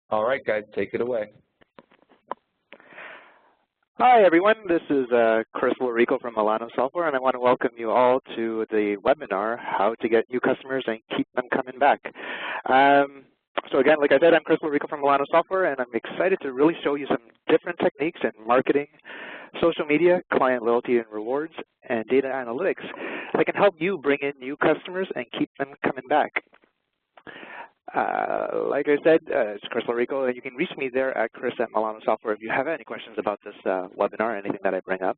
All right, guys, take it away. Hi, everyone. This is Chris Lorico from Milano Software, and I want to welcome you all to the webinar, How to Get New Customers and Keep Them Coming Back. So again, like I said, I'm Chris Lorico from Milano Software, and I'm excited to really show you some different techniques in marketing, social media, client loyalty and rewards, and data analytics that can help you bring in new customers and keep them coming back. Like I said, it's Chris Lorico, and you can reach me there at Chris@Milano Software if you have any questions about this webinar, anything that I bring up.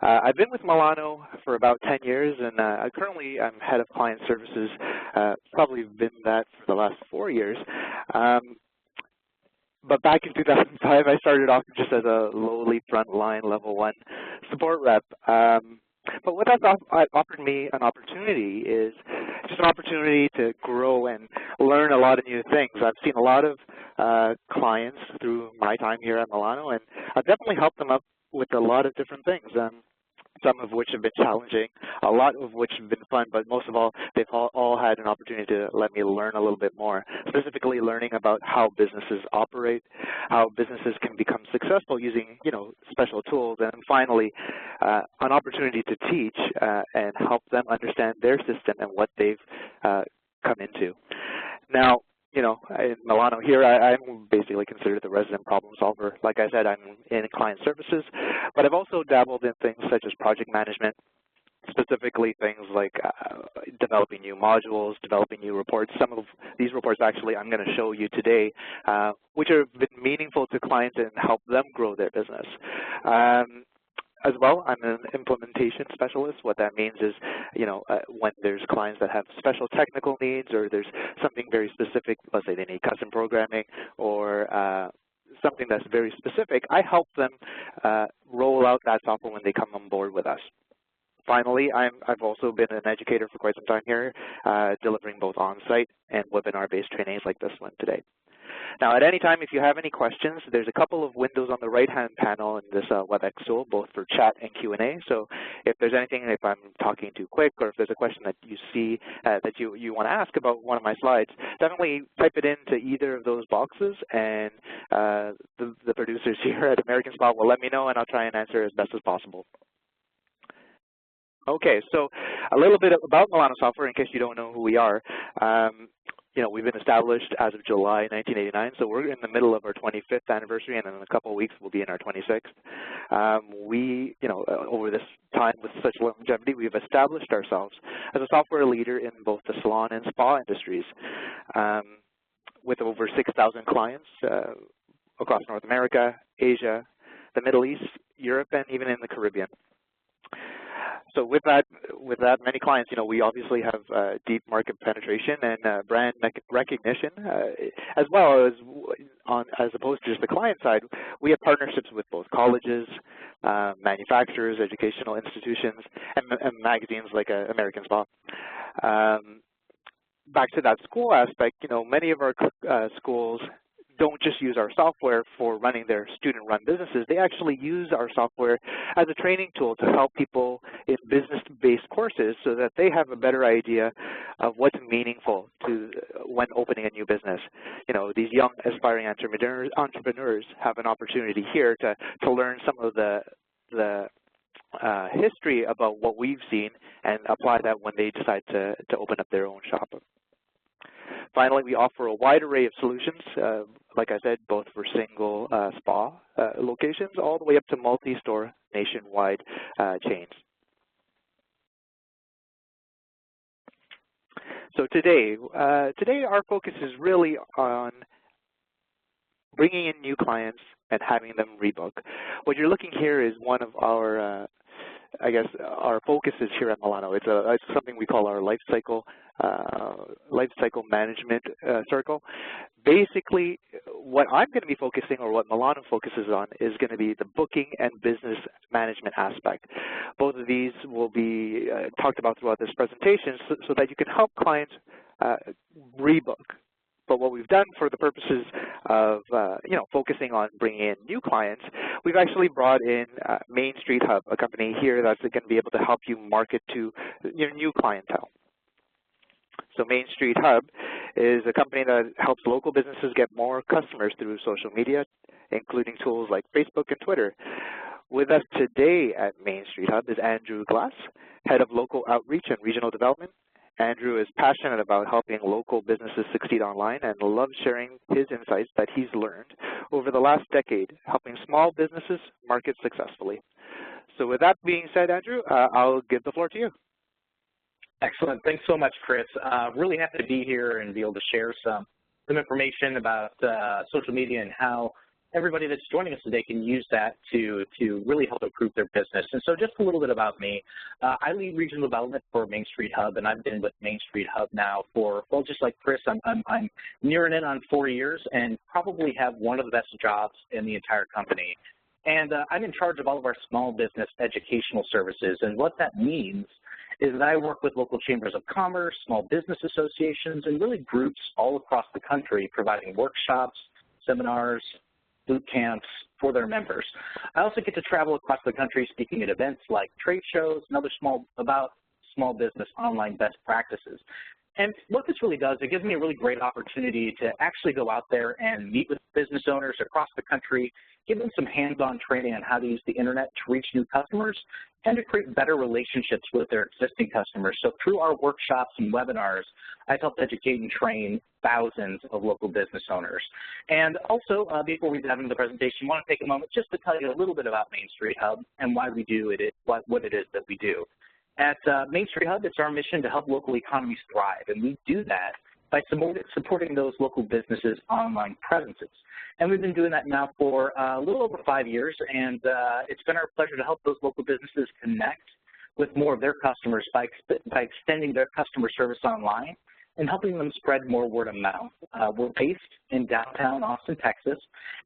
I've been with Milano for about 10 years, and currently I'm head of client services, probably been that for the last 4 years. But back in 2005, I started off just as a lowly frontline level 1 support rep. But what that's offered me an opportunity is just an opportunity to grow and learn a lot of new things. I've seen a lot of clients through my time here at Milano, and I've definitely helped them up with a lot of different things. Some of which have been challenging, a lot of which have been fun, but most of all, they've all had an opportunity to let me learn a little bit more, specifically learning about how businesses operate, how businesses can become successful using, special tools, and finally, an opportunity to teach and help them understand their system and what they've come into. Now, in Milano here, I'm basically considered the resident problem solver. Like I said, I'm in client services, but I've also dabbled in things such as project management, specifically things like developing new modules, developing new reports. Some of these reports actually I'm going to show you today, which have been meaningful to clients and help them grow their business. As well, I'm an implementation specialist. What that means is, when there's clients that have special technical needs or there's something very specific, let's say they need custom programming or something that's very specific, I help them roll out that software when they come on board with us. Finally, I've also been an educator for quite some time here, delivering both on-site and webinar-based trainings like this one today. Now, at any time, if you have any questions, there's a couple of windows on the right-hand panel in this WebEx tool, both for chat and Q&A. So if there's anything, if I'm talking too quick, or if there's a question that you see that you want to ask about one of my slides, definitely type it into either of those boxes, and the producers here at American Spot will let me know, and I'll try and answer as best as possible. Okay, so a little bit about Milano Software in case you don't know who we are. We've been established as of July 1989, so we're in the middle of our 25th anniversary, and in a couple of weeks we'll be in our 26th. Over this time with such longevity, we've established ourselves as a software leader in both the salon and spa industries, with over 6,000 clients across North America, Asia, the Middle East, Europe, and even in the Caribbean. So with that many clients, we obviously have deep market penetration and brand recognition, as well as as opposed to just the client side, we have partnerships with both colleges, manufacturers, educational institutions, and magazines like American Spot. Back to that school aspect, many of our schools don't just use our software for running their student-run businesses. They actually use our software as a training tool to help people in business-based courses so that they have a better idea of what's meaningful to when opening a new business. These young aspiring entrepreneurs have an opportunity here to learn some of the history about what we've seen and apply that when they decide to open up their own shop. Finally, we offer a wide array of solutions, like I said, both for single spa locations all the way up to multi-store nationwide chains. So today our focus is really on bringing in new clients and having them rebook. What you're looking here is one of our our focus is here at Milano. It's something we call our life cycle management circle. Basically, what I'm going to be focusing, or what Milano focuses on, is going to be the booking and business management aspect. Both of these will be talked about throughout this presentation so that you can help clients rebook. But what we've done for the purposes of focusing on bringing in new clients, we've actually brought in Main Street Hub, a company here that's going to be able to help you market to your new clientele. So Main Street Hub is a company that helps local businesses get more customers through social media, including tools like Facebook and Twitter. With us today at Main Street Hub is Andrew Glass, Head of Local Outreach and Regional Development. Andrew is passionate about helping local businesses succeed online and loves sharing his insights that he's learned over the last decade, helping small businesses market successfully. So with that being said, Andrew, I'll give the floor to you. Excellent. Thanks so much, Chris. Really happy to be here and be able to share some information about social media and how everybody that's joining us today can use that to really help improve their business. And so just a little bit about me. I lead regional development for Main Street Hub, and I've been with Main Street Hub now for, well, just like Chris, I'm nearing in on 4 years and probably have one of the best jobs in the entire company. And I'm in charge of all of our small business educational services. And what that means is that I work with local chambers of commerce, small business associations, and really groups all across the country providing workshops, seminars, boot camps for their members. I also get to travel across the country speaking at events like trade shows and other about small business online best practices. And what this really does, it gives me a really great opportunity to actually go out there and meet with business owners across the country, give them some hands-on training on how to use the internet to reach new customers and to create better relationships with their existing customers. So through our workshops and webinars, I've helped educate and train thousands of local business owners. And also, before we dive into the presentation, I want to take a moment just to tell you a little bit about Main Street Hub and why we do it, what it is that we do. At Main Street Hub, it's our mission to help local economies thrive, and we do that by supporting those local businesses' online presences. And we've been doing that now for a little over 5 years, and it's been our pleasure to help those local businesses connect with more of their customers by extending their customer service online and helping them spread more word of mouth. We're based in downtown Austin, Texas,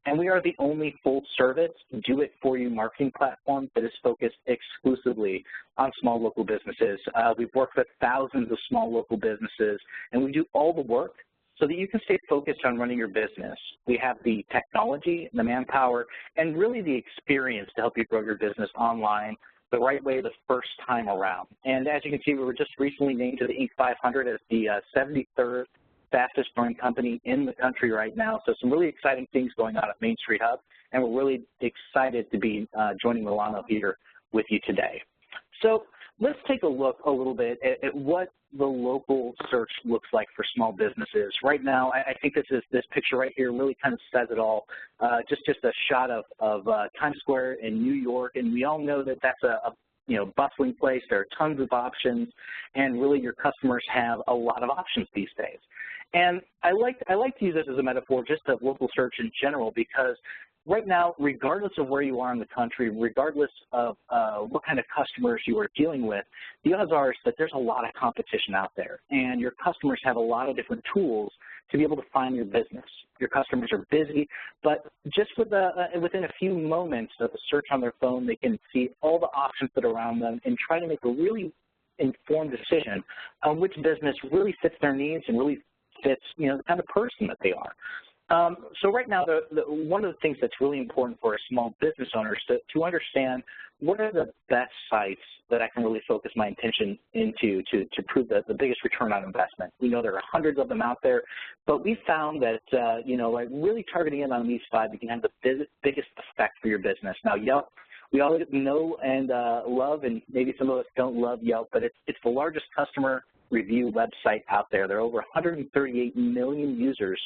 and we are the only full-service, do-it-for-you marketing platform that is focused exclusively on small local businesses. We've worked with thousands of small local businesses, and we do all the work so that you can stay focused on running your business. We have the technology, the manpower, and really the experience to help you grow your business online the right way the first time around. And as you can see, we were just recently named to the Inc. 500 as the 73rd fastest growing company in the country right now. So some really exciting things going on at Main Street Hub, and we're really excited to be joining Milano here with you today. So let's take a look a little bit at what the local search looks like for small businesses. Right now, I think this picture right here really kind of says it all. Just a shot of Times Square in New York, and we all know that that's a bustling place. There are tons of options, and really your customers have a lot of options these days. And I like to use this as a metaphor just of local search in general, because right now, regardless of where you are in the country, regardless of what kind of customers you are dealing with, the odds are that there's a lot of competition out there, and your customers have a lot of different tools to be able to find your business. Your customers are busy, but just within a few moments of a search on their phone, they can see all the options that are around them and try to make a really informed decision on which business really fits their needs and really fits, the kind of person that they are. So right now, one of the things that's really important for a small business owner is to understand what are the best sites that I can really focus my attention into to prove the biggest return on investment. We know there are hundreds of them out there, but we found that, like really targeting in on these 5, you can have the biggest effect for your business. Now, Yelp, we all know and love, and maybe some of us don't love Yelp, but it's the largest customer review website out there. There are over 138 million users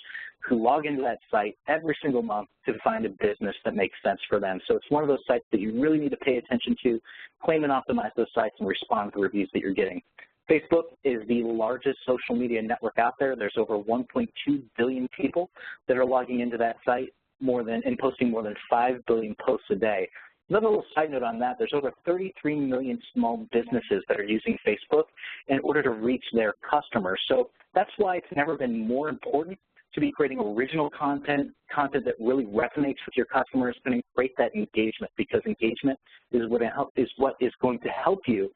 who log into that site every single month to find a business that makes sense for them. So it's one of those sites that you really need to pay attention to, claim and optimize those sites, and respond to the reviews that you're getting. Facebook is the largest social media network out there. There's over 1.2 billion people that are logging into that site and posting more than 5 billion posts a day. Another little side note on that, there's over 33 million small businesses that are using Facebook in order to reach their customers. So that's why it's never been more important to be creating original content that really resonates with your customers, and create that engagement, because engagement is what is going to help you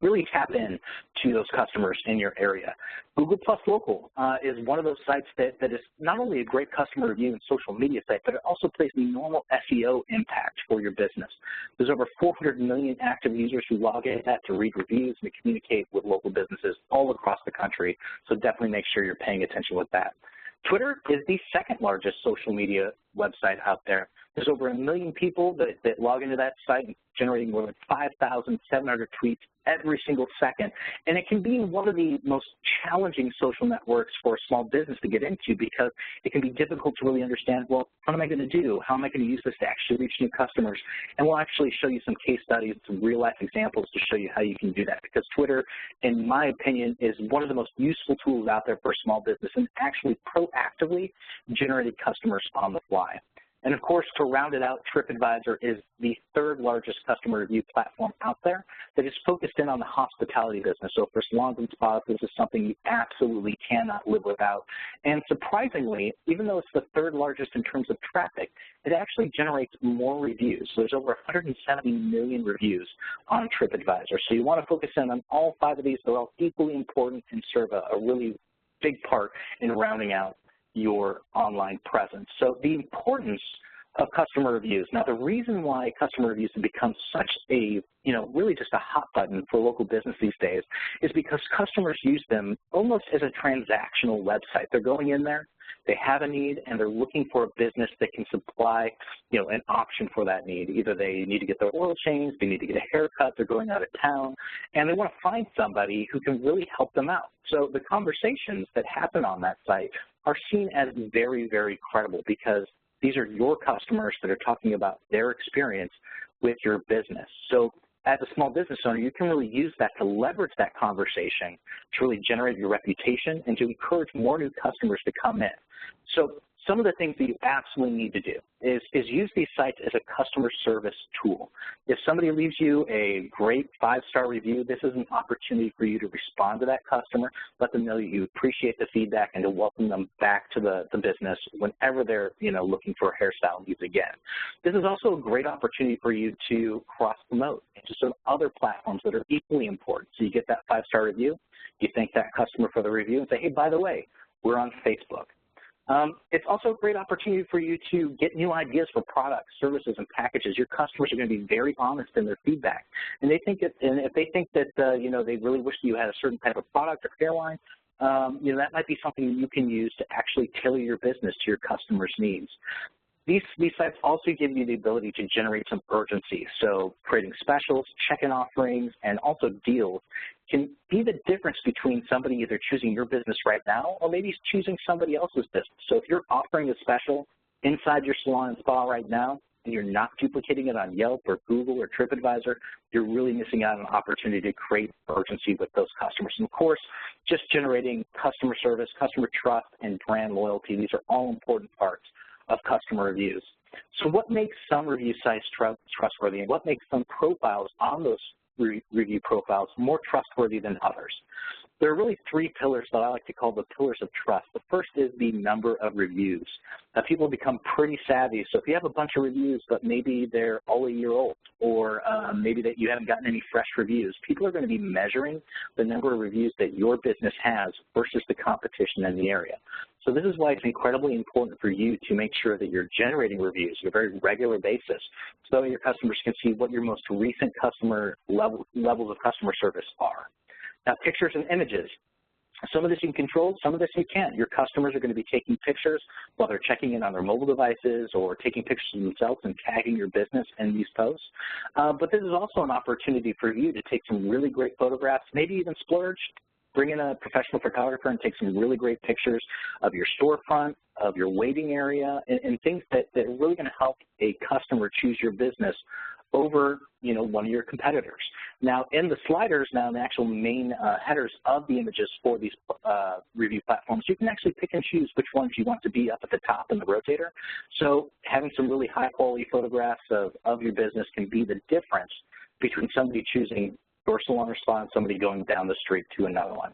really tap in to those customers in your area. Google Plus Local is one of those sites that is not only a great customer review and social media site, but it also plays an enormous SEO impact for your business. There's over 400 million active users who log into that to read reviews and to communicate with local businesses all across the country, so definitely make sure you're paying attention with that. Twitter is the second largest social media website out there. There's over 1 million people that log into that site, generating more than 5,700 tweets every single second. And it can be one of the most challenging social networks for a small business to get into because it can be difficult to really understand, well, what am I going to do? How am I going to use this to actually reach new customers? And we'll actually show you some case studies, some real-life examples to show you how you can do that, because Twitter, in my opinion, is one of the most useful tools out there for a small business and actually proactively generated customers on the fly. And of course, to round it out, TripAdvisor is the third largest customer review platform out there that is focused in on the hospitality business. So for salons and spas, this is something you absolutely cannot live without. And surprisingly, even though it's the third largest in terms of traffic, it actually generates more reviews. So there's over 170 million reviews on TripAdvisor. So you want to focus in on all 5 of these. They're all equally important and serve a really big part in rounding out your online presence. So the importance of customer reviews. Now, the reason why customer reviews have become such a, really just a hot button for local business these days is because customers use them almost as a transactional website. They're going in there, they have a need, and they're looking for a business that can supply, an option for that need. Either they need to get their oil changed, they need to get a haircut, they're going out of town, and they want to find somebody who can really help them out. So the conversations that happen on that site are seen as very, very credible because these are your customers that are talking about their experience with your business. So as a small business owner, you can really use that to leverage that conversation to really generate your reputation and to encourage more new customers to come in. So some of the things that you absolutely need to do is use these sites as a customer service tool. If somebody leaves you a great 5-star review, this is an opportunity for you to respond to that customer, let them know that you appreciate the feedback, and to welcome them back to the business whenever they're looking for a hairstyle needs again. This is also a great opportunity for you to cross-promote into some other platforms that are equally important. So you get that 5-star review, you thank that customer for the review, and say, hey, by the way, we're on Facebook. It's also a great opportunity for you to get new ideas for products, services, and packages. Your customers are going to be very honest in their feedback, and if they think that they really wish you had a certain type of product or hairline, that might be something that you can use to actually tailor your business to your customers' needs. These sites also give you the ability to generate some urgency. So creating specials, check-in offerings, and also deals can be the difference between somebody either choosing your business right now or maybe choosing somebody else's business. So if you're offering a special inside your salon and spa right now and you're not duplicating it on Yelp or Google or TripAdvisor, you're really missing out on an opportunity to create urgency with those customers. And of course, just generating customer service, customer trust, and brand loyalty, these are all important parts of customer reviews. So what makes some review sites trustworthy, and what makes some profiles on those review profiles more trustworthy than others? There are really 3 pillars that I like to call the pillars of trust. The first is the number of reviews. People become pretty savvy, so if you have a bunch of reviews but maybe they're all a year old, or maybe that you haven't gotten any fresh reviews, people are going to be measuring the number of reviews that your business has versus the competition in the area. So this is why it's incredibly important for you to make sure that you're generating reviews on a very regular basis so that your customers can see what your most recent customer levels of customer service are. Now, pictures and images. Some of this you can control, some of this you can't. Your customers are going to be taking pictures while they're checking in on their mobile devices or taking pictures of themselves and tagging your business in these posts. But this is also an opportunity for you to take some really great photographs, maybe even splurge, bring in a professional photographer and take some really great pictures of your storefront, of your waiting area, and things that are really going to help a customer choose your business over, one of your competitors. Now, in the sliders, in the actual main headers of the images for these review platforms, you can actually pick and choose which ones you want to be up at the top in the rotator. So having some really high-quality photographs of your business can be the difference between somebody choosing your salon or spa and somebody going down the street to another one.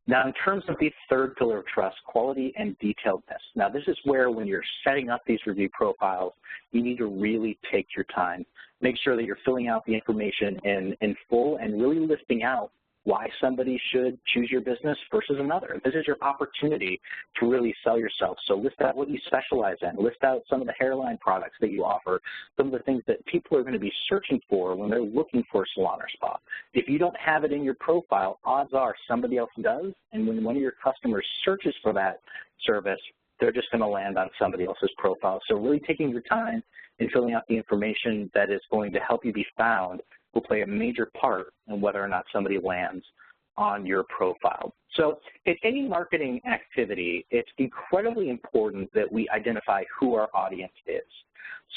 Now, in terms of the third pillar of trust, quality and detailedness. Now, this is where when you're setting up these review profiles, you need to really take your time. Make sure that you're filling out the information in full and really listing out why somebody should choose your business versus another. This is your opportunity to really sell yourself. So list out what you specialize in. List out some of the hairline products that you offer, some of the things that people are going to be searching for when they're looking for a salon or spa. If you don't have it in your profile, odds are somebody else does, and when one of your customers searches for that service, they're just going to land on somebody else's profile. So really taking your time and filling out the information that is going to help you be found will play a major part in whether or not somebody lands on your profile. So in any marketing activity, it's incredibly important that we identify who our audience is.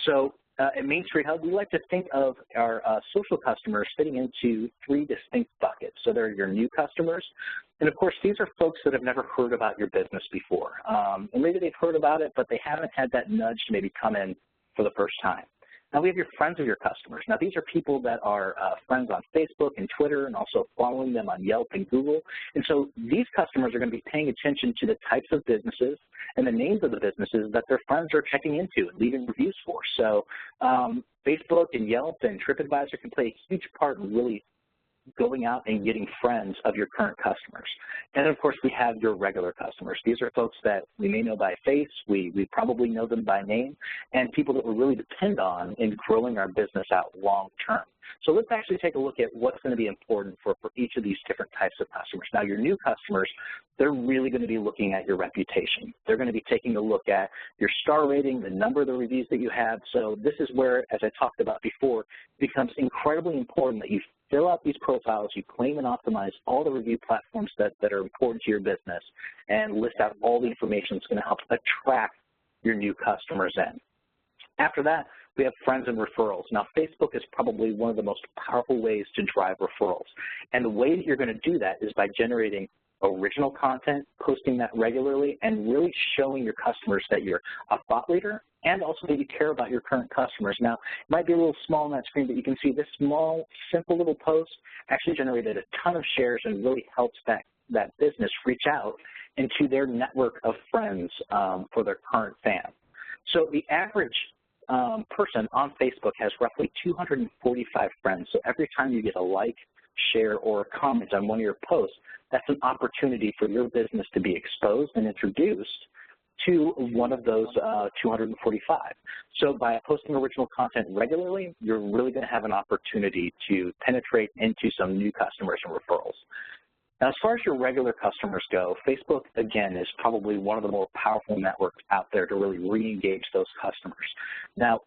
So at Main Street Hub, we like to think of our social customers fitting into 3 distinct buckets. So they're your new customers, and of course, these are folks that have never heard about your business before. And maybe they've heard about it, but they haven't had that nudge to maybe come in for the first time. Now, we have your friends of your customers. Now, these are people that are friends on Facebook and Twitter and also following them on Yelp and Google. And so these customers are going to be paying attention to the types of businesses and the names of the businesses that their friends are checking into and leaving reviews for. So Facebook and Yelp and TripAdvisor can play a huge part in really going out and getting friends of your current customers. And of course, we have your regular customers. These are folks that we may know by face, we probably know them by name, and people that we really depend on in growing our business out long term. So let's actually take a look at what's going to be important for each of these different types of customers. Now, your new customers, they're really going to be looking at your reputation. They're going to be taking a look at your star rating, the number of the reviews that you have. So this is where, as I talked about before, it becomes incredibly important that you fill out these profiles, you claim and optimize all the review platforms that are important to your business, and list out all the information that's going to help attract your new customers in. After that, we have friends and referrals. Now, Facebook is probably one of the most powerful ways to drive referrals. And the way that you're going to do that is by generating original content, posting that regularly, and really showing your customers that you're a thought leader and also that you care about your current customers. Now, it might be a little small on that screen, but you can see this small, simple little post actually generated a ton of shares and really helps that business reach out into their network of friends for their current fans. So the average person on Facebook has roughly 245 friends. So every time you get a like, share, or a comment on one of your posts, that's an opportunity for your business to be exposed and introduced to one of those 245. So by posting original content regularly, you're really going to have an opportunity to penetrate into some new customers and referrals. Now, as far as your regular customers go, Facebook, again, is probably one of the more powerful networks out there to really re-engage those customers. Now,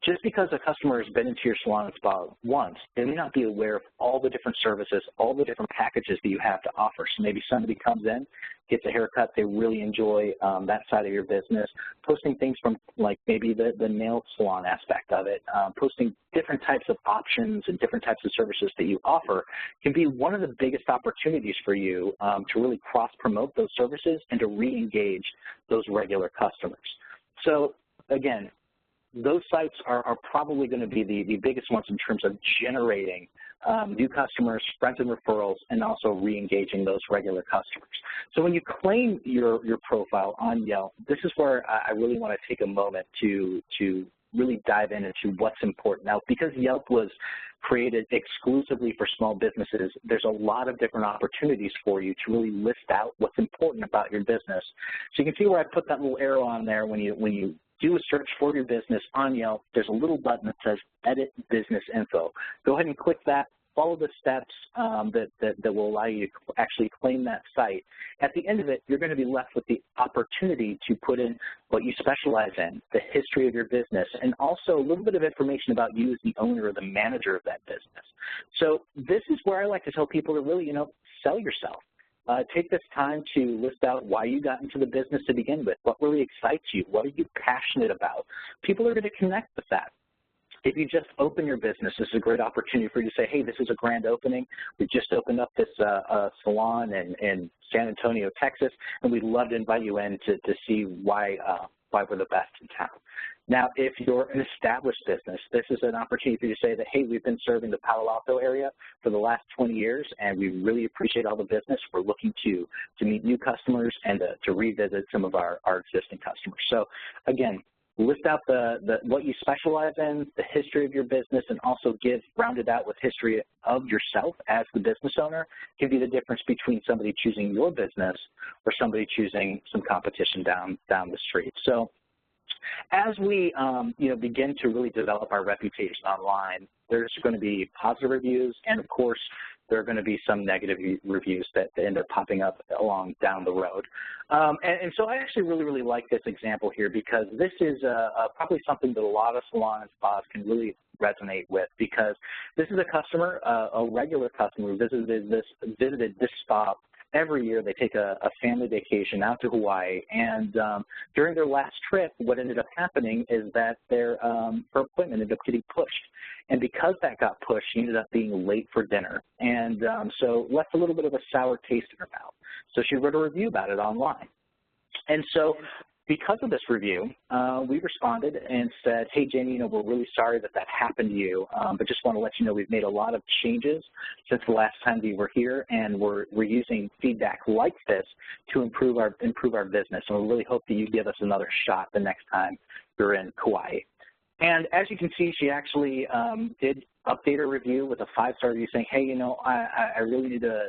just because a customer has been into your salon and spa once, they may not be aware of all the different services, all the different packages that you have to offer. So maybe somebody comes in, gets a haircut, they really enjoy that side of your business, posting things from like maybe the nail salon aspect of it, posting different types of options and different types of services that you offer can be one of the biggest opportunities for you to really cross-promote those services and to re-engage those regular customers. So again, those sites are probably going to be the biggest ones in terms of generating new customers, friends and referrals, and also re-engaging those regular customers. So when you claim your profile on Yelp, this is where I really want to take a moment to really dive into what's important. Now, because Yelp was created exclusively for small businesses, there's a lot of different opportunities for you to really list out what's important about your business. So you can see where I put that little arrow on there. When you do a search for your business on Yelp, there's a little button that says Edit Business Info. Go ahead and click that. Follow the steps that will allow you to actually claim that site. At the end of it, you're going to be left with the opportunity to put in what you specialize in, the history of your business, and also a little bit of information about you as the owner or the manager of that business. So this is where I like to tell people to really, sell yourself. Take this time to list out why you got into the business to begin with, what really excites you, what are you passionate about. People are going to connect with that. If you just open your business, this is a great opportunity for you to say, hey, this is a grand opening. We just opened up this salon in San Antonio, Texas, and we'd love to invite you in to see why we're the best in town. Now, if you're an established business, this is an opportunity for you to say that, hey, we've been serving the Palo Alto area for the last 20 years, and we really appreciate all the business. We're looking to meet new customers and to revisit some of our existing customers. So, again, list out what you specialize in, the history of your business, and also round it out with history of yourself as the business owner. Give you the difference between somebody choosing your business or somebody choosing some competition down the street. So, as we begin to really develop our reputation online, there's going to be positive reviews, and of course, there are going to be some negative reviews that end up popping up down the road. And so I actually really like this example here, because this is probably something that a lot of salon and spas can really resonate with, because this is a customer, a regular customer who visited this spa. Every year they take a family vacation out to Hawaii, and during their last trip, what ended up happening is that her appointment ended up getting pushed. And because that got pushed, she ended up being late for dinner, and so left a little bit of a sour taste in her mouth. So she wrote a review about it online. And so because of this review, we responded and said, hey, Jamie, we're really sorry that happened to you, but just want to let you know we've made a lot of changes since the last time we were here, and we're using feedback like this to improve our business, and we really hope that you give us another shot the next time you're in Kauai. And as you can see, she actually did update her review with a 5-star review saying, hey, I really need a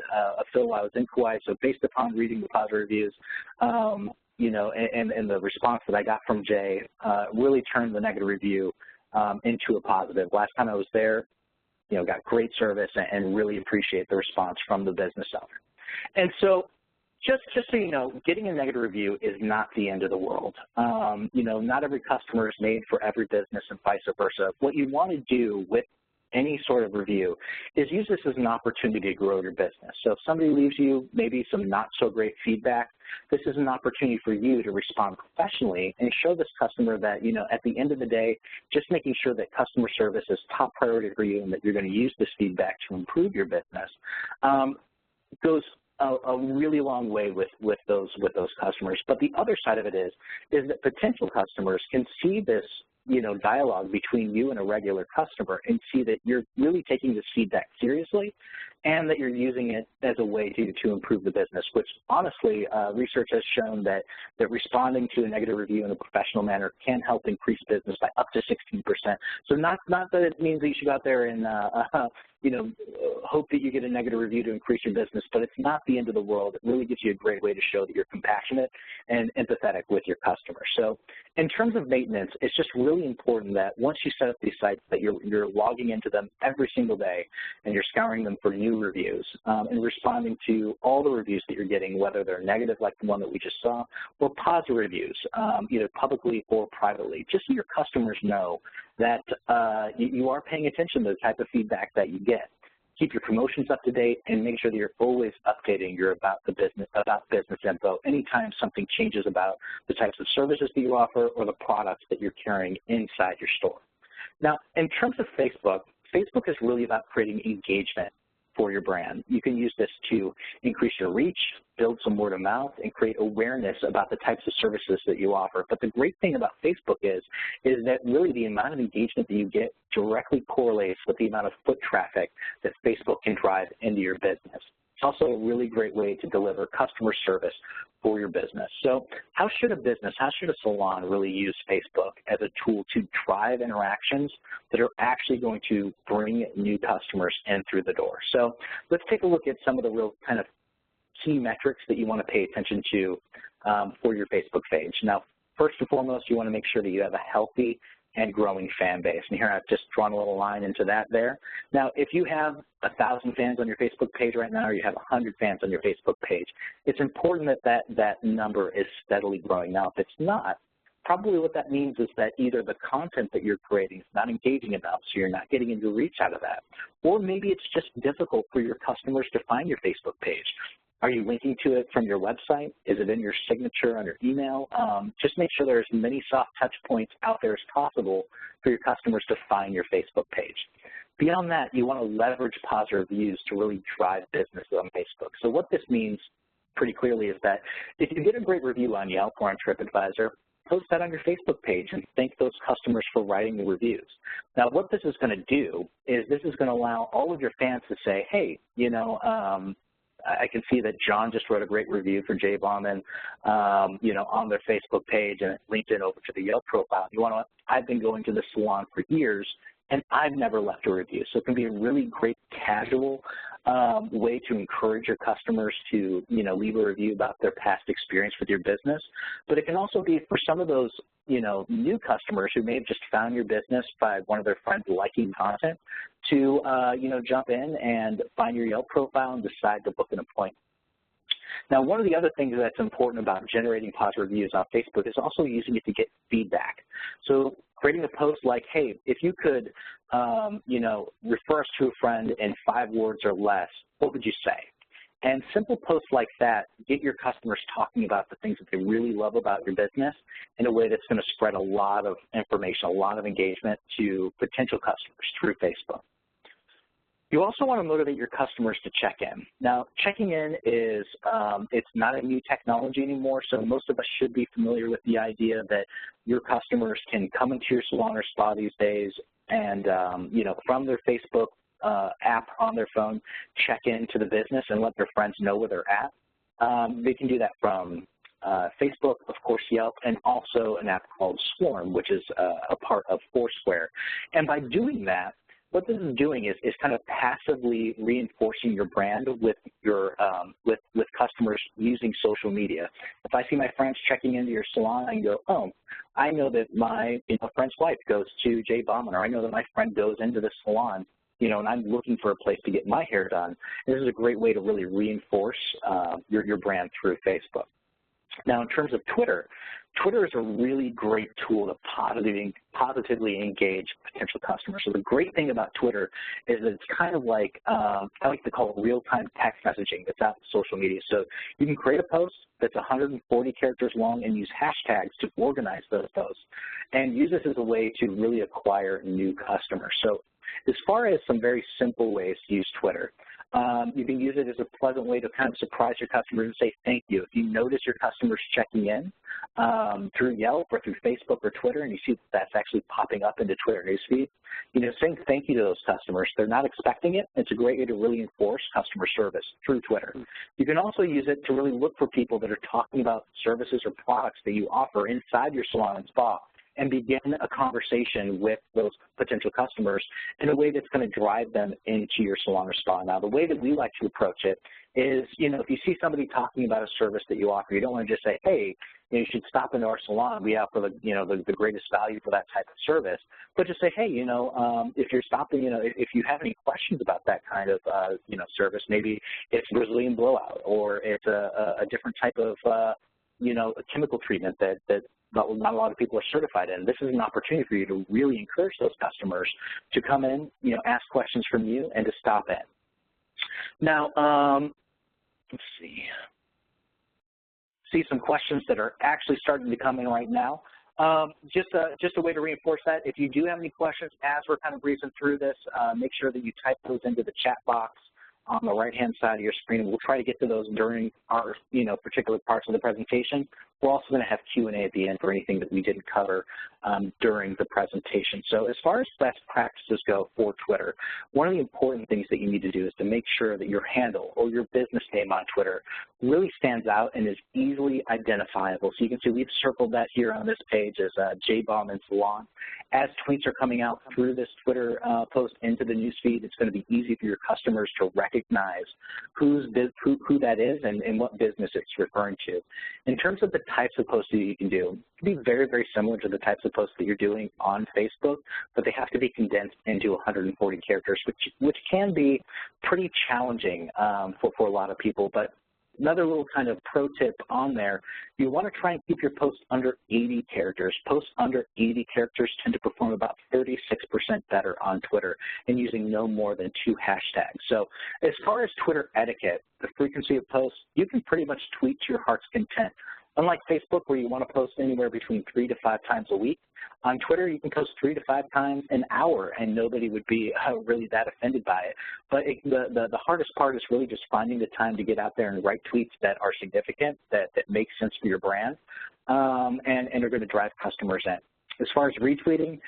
fill while I was in Kauai, so based upon reading the positive reviews, and the response that I got from Jay really turned the negative review into a positive. Last time I was there, got great service and really appreciate the response from the business owner. And so just so you know, getting a negative review is not the end of the world. Not every customer is made for every business and vice versa. What you want to do with any sort of review is use this as an opportunity to grow your business. So if somebody leaves you maybe some not so great feedback, this is an opportunity for you to respond professionally and show this customer that, at the end of the day, just making sure that customer service is top priority for you and that you're going to use this feedback to improve your business goes a really long way with those customers. But the other side of it is that potential customers can see this dialogue between you and a regular customer and see that you're really taking this feedback seriously and that you're using it as a way to improve the business, which honestly, research has shown that responding to a negative review in a professional manner can help increase business by up to 16%. So not that it means that you should go out there and hope that you get a negative review to increase your business, but it's not the end of the world. It really gives you a great way to show that you're compassionate and empathetic with your customers. So in terms of maintenance, it's just really important that once you set up these sites that you're logging into them every single day and you're scouring them for new reviews and responding to all the reviews that you're getting, whether they're negative like the one that we just saw or positive reviews, either publicly or privately, just so your customers know that you are paying attention to the type of feedback that you get. Keep your promotions up to date and make sure that you're always updating your about business info anytime something changes about the types of services that you offer or the products that you're carrying inside your store. Now, in terms of Facebook, Facebook is really about creating engagement for your brand. You can use this to increase your reach, build some word of mouth, and create awareness about the types of services that you offer. But the great thing about Facebook is that really the amount of engagement that you get directly correlates with the amount of foot traffic that Facebook can drive into your business. It's also a really great way to deliver customer service for your business. So how should a salon really use Facebook as a tool to drive interactions that are actually going to bring new customers in through the door? So let's take a look at some of the real kind of key metrics that you want to pay attention to for your Facebook page. Now, first and foremost, you want to make sure that you have a healthy and growing fan base. And here I've just drawn a little line into that there. Now, if you have 1,000 fans on your Facebook page right now, or you have 100 fans on your Facebook page, it's important that number is steadily growing. Now, if it's not, probably what that means is that either the content that you're creating is not engaging enough, so you're not getting into reach out of that, or maybe it's just difficult for your customers to find your Facebook page. Are you linking to it from your website? Is it in your signature on your email? Just make sure there's as many soft touch points out there as possible for your customers to find your Facebook page. Beyond that, you want to leverage positive reviews to really drive business on Facebook. So what this means pretty clearly is that if you get a great review on Yelp or on TripAdvisor, post that on your Facebook page and thank those customers for writing the reviews. Now, what this is going to do is this is going to allow all of your fans to say, hey, you know, I can see that John just wrote a great review for Jay Bauman, you know, on their Facebook page, and it linked in over to the Yelp profile. You want to, I've been going to this salon for years, and I've never left a review. So it can be a really great casual way to encourage your customers to, you know, leave a review about their past experience with your business. But it can also be for some of those, you know, new customers who may have just found your business by one of their friends liking content to, you know, jump in and find your Yelp profile and decide to book an appointment. Now, one of the other things that's important about generating positive reviews on Facebook is also using it to get feedback. So creating a post like, hey, if you could, you know, refer us to a friend in 5 words or less, what would you say? And simple posts like that get your customers talking about the things that they really love about your business in a way that's going to spread a lot of information, a lot of engagement to potential customers through Facebook. You also want to motivate your customers to check in. Now, checking in is, it's not a new technology anymore, so most of us should be familiar with the idea that your customers can come into your salon or spa these days and, you know, from their Facebook app on their phone, check into the business and let their friends know where they're at. They can do that from Facebook, of course, Yelp, and also an app called Swarm, which is a part of Foursquare. And by doing that, what this is doing is kind of passively reinforcing your brand with your with customers using social media. If I see my friends checking into your salon, I can go, oh, I know that my friend's wife goes to Jay Bauman, or I know that my friend goes into the salon, you know, and I'm looking for a place to get my hair done. This is a great way to really reinforce your brand through Facebook. Now, in terms of Twitter, Twitter is a really great tool to positively engage potential customers. So the great thing about Twitter is that it's kind of like, I like to call it real-time text messaging that's out in social media. So you can create a post that's 140 characters long and use hashtags to organize those posts and use this as a way to really acquire new customers. So as far as some very simple ways to use Twitter, you can use it as a pleasant way to kind of surprise your customers and say thank you. If you notice your customers checking in through Yelp or through Facebook or Twitter and you see that's actually popping up in the Twitter newsfeed, you know, saying thank you to those customers. They're not expecting it. It's a great way to really enforce customer service through Twitter. You can also use it to really look for people that are talking about services or products that you offer inside your salon and spa, and begin a conversation with those potential customers in a way that's going to drive them into your salon or spa. Now, the way that we like to approach it is, you know, if you see somebody talking about a service that you offer, you don't want to just say, hey, you should stop into our salon. We offer the, you know, the greatest value for that type of service. But just say, hey, you know, if you're stopping, you know, if you have any questions about that kind of, you know, service, maybe it's Brazilian blowout or it's a different type of, you know, a chemical treatment that not a lot of people are certified in. This is an opportunity for you to really encourage those customers to come in, you know, ask questions from you and to stop in. Now, let's see some questions that are actually starting to come in right now. Just a way to reinforce that, if you do have any questions as we're kind of breezing through this, make sure that you type those into the chat box on the right-hand side of your screen. We'll try to get to those during our, you know, particular parts of the presentation. We're also going to have Q&A at the end for anything that we didn't cover during the presentation. So as far as best practices go for Twitter, one of the important things that you need to do is to make sure that your handle or your business name on Twitter really stands out and is easily identifiable. So you can see we've circled that here on this page as Jay Bauman Salon. As tweets are coming out through this Twitter post into the newsfeed, it's going to be easy for your customers to recognize who that is and what business it's referring to. In terms of the types of posts that you can do, it can be very, very similar to the types of posts that you're doing on Facebook, but they have to be condensed into 140 characters, which can be pretty challenging for a lot of people. But another little kind of pro tip on there, you want to try and keep your posts under 80 characters. Posts under 80 characters tend to perform about 36% better on Twitter and using no more than 2 hashtags. So as far as Twitter etiquette, the frequency of posts, you can pretty much tweet to your heart's content. Unlike Facebook, where you want to post anywhere between 3 to 5 times a week, on Twitter you can post 3 to 5 times an hour and nobody would be really that offended by it. But the hardest part is really just finding the time to get out there and write tweets that are significant, that make sense for your brand, and are going to drive customers in. As far as retweeting,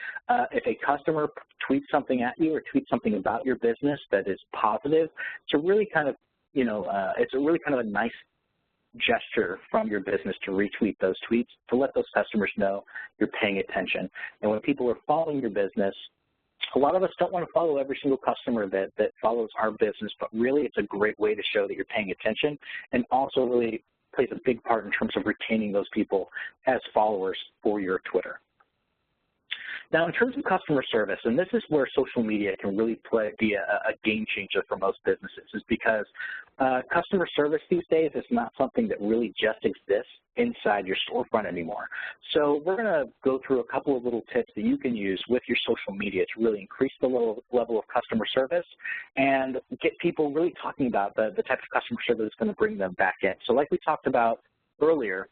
if a customer tweets something at you or tweets something about your business that is positive, it's a really kind of, it's a really kind of a nice gesture from your business to retweet those tweets to let those customers know you're paying attention. And when people are following your business, a lot of us don't want to follow every single customer that follows our business, but really it's a great way to show that you're paying attention, and also really plays a big part in terms of retaining those people as followers for your Twitter. Now, in terms of customer service, and this is where social media can really be a game changer for most businesses, is because customer service these days is not something that really just exists inside your storefront anymore. So we're going to go through a couple of little tips that you can use with your social media to really increase the level of customer service and get people really talking about the type of customer service that's going to bring them back in. So like we talked about earlier,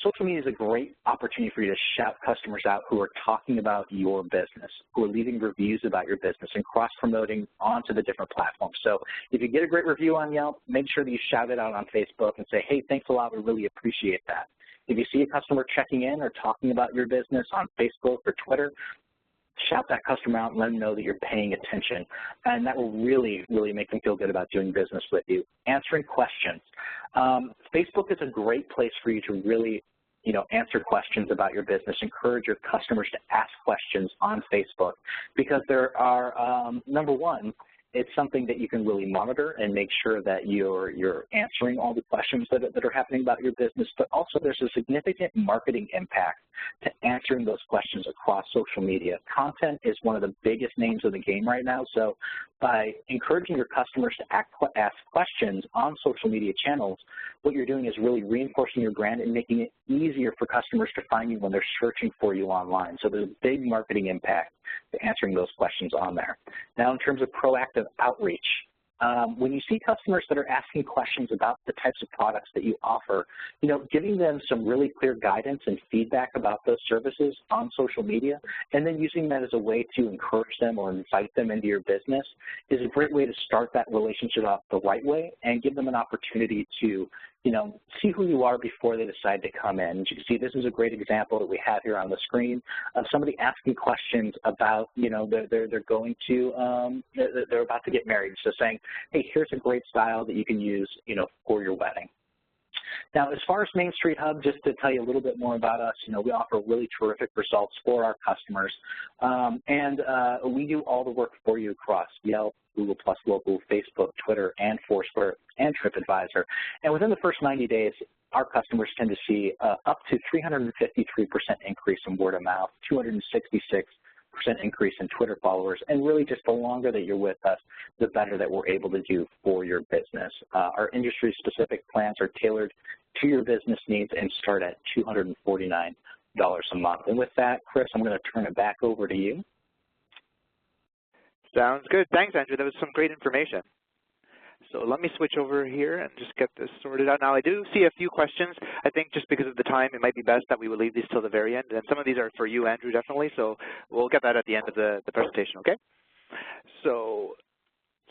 social media is a great opportunity for you to shout customers out who are talking about your business, who are leaving reviews about your business and cross-promoting onto the different platforms. So if you get a great review on Yelp, make sure that you shout it out on Facebook and say, hey, thanks a lot, we really appreciate that. If you see a customer checking in or talking about your business on Facebook or Twitter, shout that customer out and let them know that you're paying attention. And that will really, really make them feel good about doing business with you. Answering questions. Facebook is a great place for you to really answer questions about your business. Encourage your customers to ask questions on Facebook because there are, number one, it's something that you can really monitor and make sure that you're answering all the questions that are happening about your business, but also there's a significant marketing impact to answering those questions across social media. Content is one of the biggest names of the game right now, so by encouraging your customers to ask questions on social media channels, what you're doing is really reinforcing your brand and making it easier for customers to find you when they're searching for you online. So there's a big marketing impact to answering those questions on there. Now, in terms of proactive outreach, when you see customers that are asking questions about the types of products that you offer, giving them some really clear guidance and feedback about those services on social media, and then using that as a way to encourage them or invite them into your business is a great way to start that relationship off the right way and give them an opportunity to see who you are before they decide to come in. As you can see, this is a great example that we have here on the screen of somebody asking questions about, they're going to, they're about to get married. So saying, hey, here's a great style that you can use, for your wedding. Now, as far as Main Street Hub, just to tell you a little bit more about us, we offer really terrific results for our customers, and we do all the work for you across Yelp, Google+, Local, Facebook, Twitter, and Foursquare, and TripAdvisor. And within the first 90 days, our customers tend to see up to 353% increase in word of mouth, 266% increase in Twitter followers, and really just the longer that you're with us, the better that we're able to do for your business. Our industry-specific plans are tailored to your business needs and start at $249 a month. And with that, Chris, I'm going to turn it back over to you. Sounds good. Thanks, Andrew. That was some great information. So let me switch over here and just get this sorted out. Now, I do see a few questions. I think just because of the time, it might be best that we will leave these till the very end. And some of these are for you, Andrew, definitely. So we'll get that at the end of the presentation, okay? So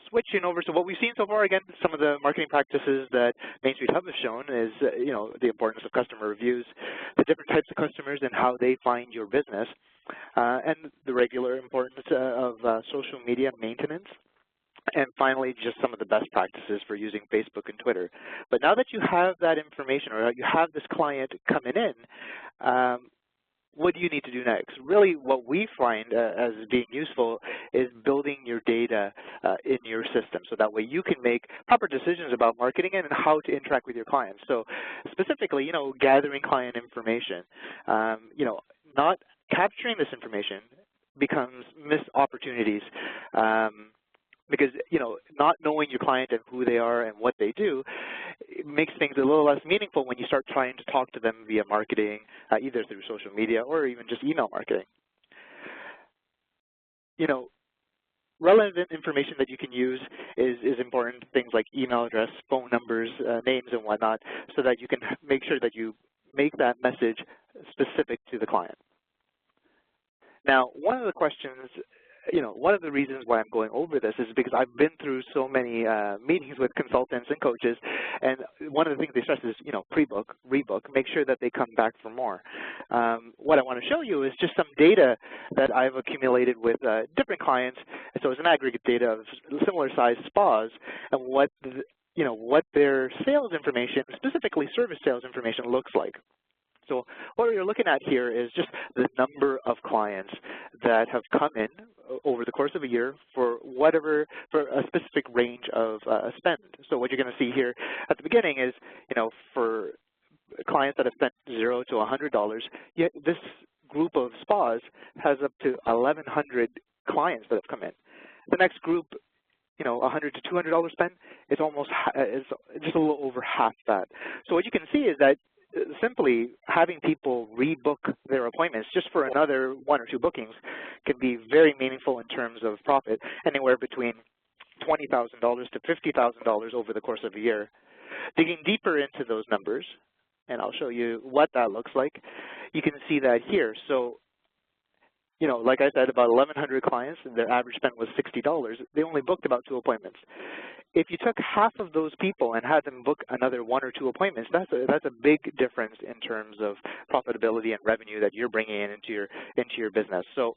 switching over, so what we've seen so far, again, some of the marketing practices that Main Street Hub has shown is, the importance of customer reviews, the different types of customers and how they find your business, and the regular importance of social media maintenance. And finally, just some of the best practices for using Facebook and Twitter. But now that you have that information or you have this client coming in, what do you need to do next? Really, what we find as being useful is building your data in your system so that way you can make proper decisions about marketing and how to interact with your clients. So specifically, gathering client information, not capturing this information becomes missed opportunities. Because, not knowing your client and who they are and what they do, it makes things a little less meaningful when you start trying to talk to them via marketing, either through social media or even just email marketing. relevant information that you can use is important, things like email address, phone numbers, names, and whatnot, so that you can make sure that you make that message specific to the client. Now, one of the questions, one of the reasons why I'm going over this is because I've been through so many meetings with consultants and coaches, and one of the things they stress is, pre-book, rebook, make sure that they come back for more. What I want to show you is just some data that I've accumulated with different clients. So it's an aggregate data of similar size spas, and what their sales information, specifically service sales information, looks like. So what you're looking at here is just the number of clients that have come in over the course of a year for a specific range of spend. So what you're going to see here at the beginning is, for clients that have spent $0 to $100, yet this group of spas has up to 1,100 clients that have come in. The next group, $100 to $200 spend, is just a little over half that. So what you can see is that simply having people rebook their appointments just for another 1 or 2 bookings can be very meaningful in terms of profit, anywhere between $20,000 to $50,000 over the course of a year. Digging deeper into those numbers, and I'll show you what that looks like, you can see that here. So, like I said, about 1,100 clients, and their average spend was $60. They only booked about 2 appointments. If you took half of those people and had them book another 1 or 2 appointments, that's a big difference in terms of profitability and revenue that you're bringing in into your business. So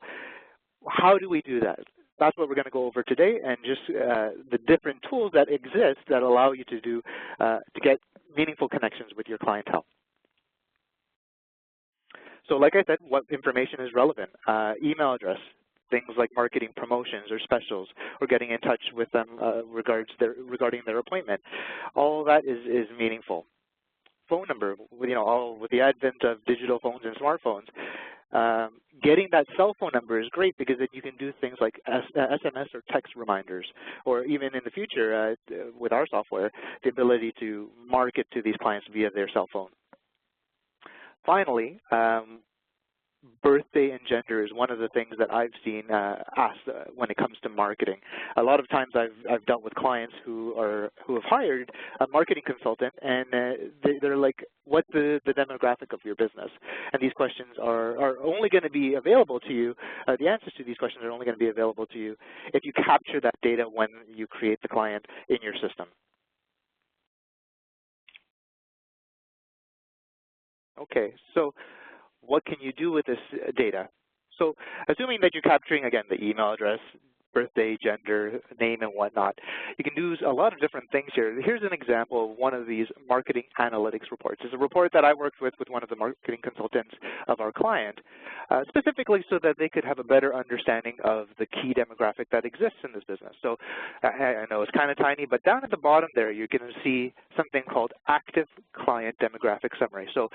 how do we do that? That's what we're going to go over today, and just the different tools that exist that allow you to get meaningful connections with your clientele. So like I said, what information is relevant? Email address, things like marketing promotions or specials, or getting in touch with them regarding their appointment. All that is meaningful. Phone number, with the advent of digital phones and smartphones, getting that cell phone number is great because then you can do things like SMS or text reminders, or even in the future with our software, the ability to market to these clients via their cell phone. Finally, birthday and gender is one of the things that I've seen asked when it comes to marketing. A lot of times I've dealt with clients who have hired a marketing consultant, and they're like, what's the demographic of your business? And these questions are only going to be available to you, the answers to these questions are only going to be available to you if you capture that data when you create the client in your system. Okay, so what can you do with this data? So assuming that you're capturing, again, the email address, birthday, gender, name, and whatnot, you can do a lot of different things here. Here's an example of one of these marketing analytics reports. It's a report that I worked with one of the marketing consultants of our client, specifically so that they could have a better understanding of the key demographic that exists in this business. So I know it's kind of tiny, but down at the bottom there, you're going to see something called active client demographic summary. So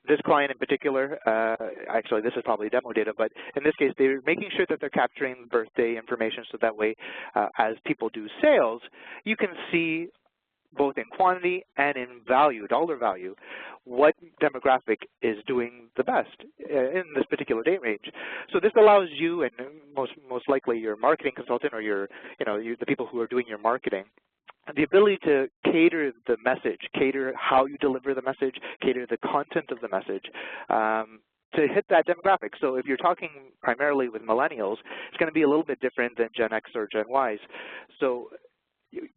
this client in particular, actually this is probably demo data, but in this case, they're making sure that they're capturing birthday information so that way as people do sales, you can see both in quantity and in value, dollar value, what demographic is doing the best in this particular date range. So this allows you, and most likely your marketing consultant or the people who are doing your marketing, the ability to cater the message, cater how you deliver the message, cater the content of the message, to hit that demographic. So if you're talking primarily with millennials, it's going to be a little bit different than Gen X or Gen Ys. So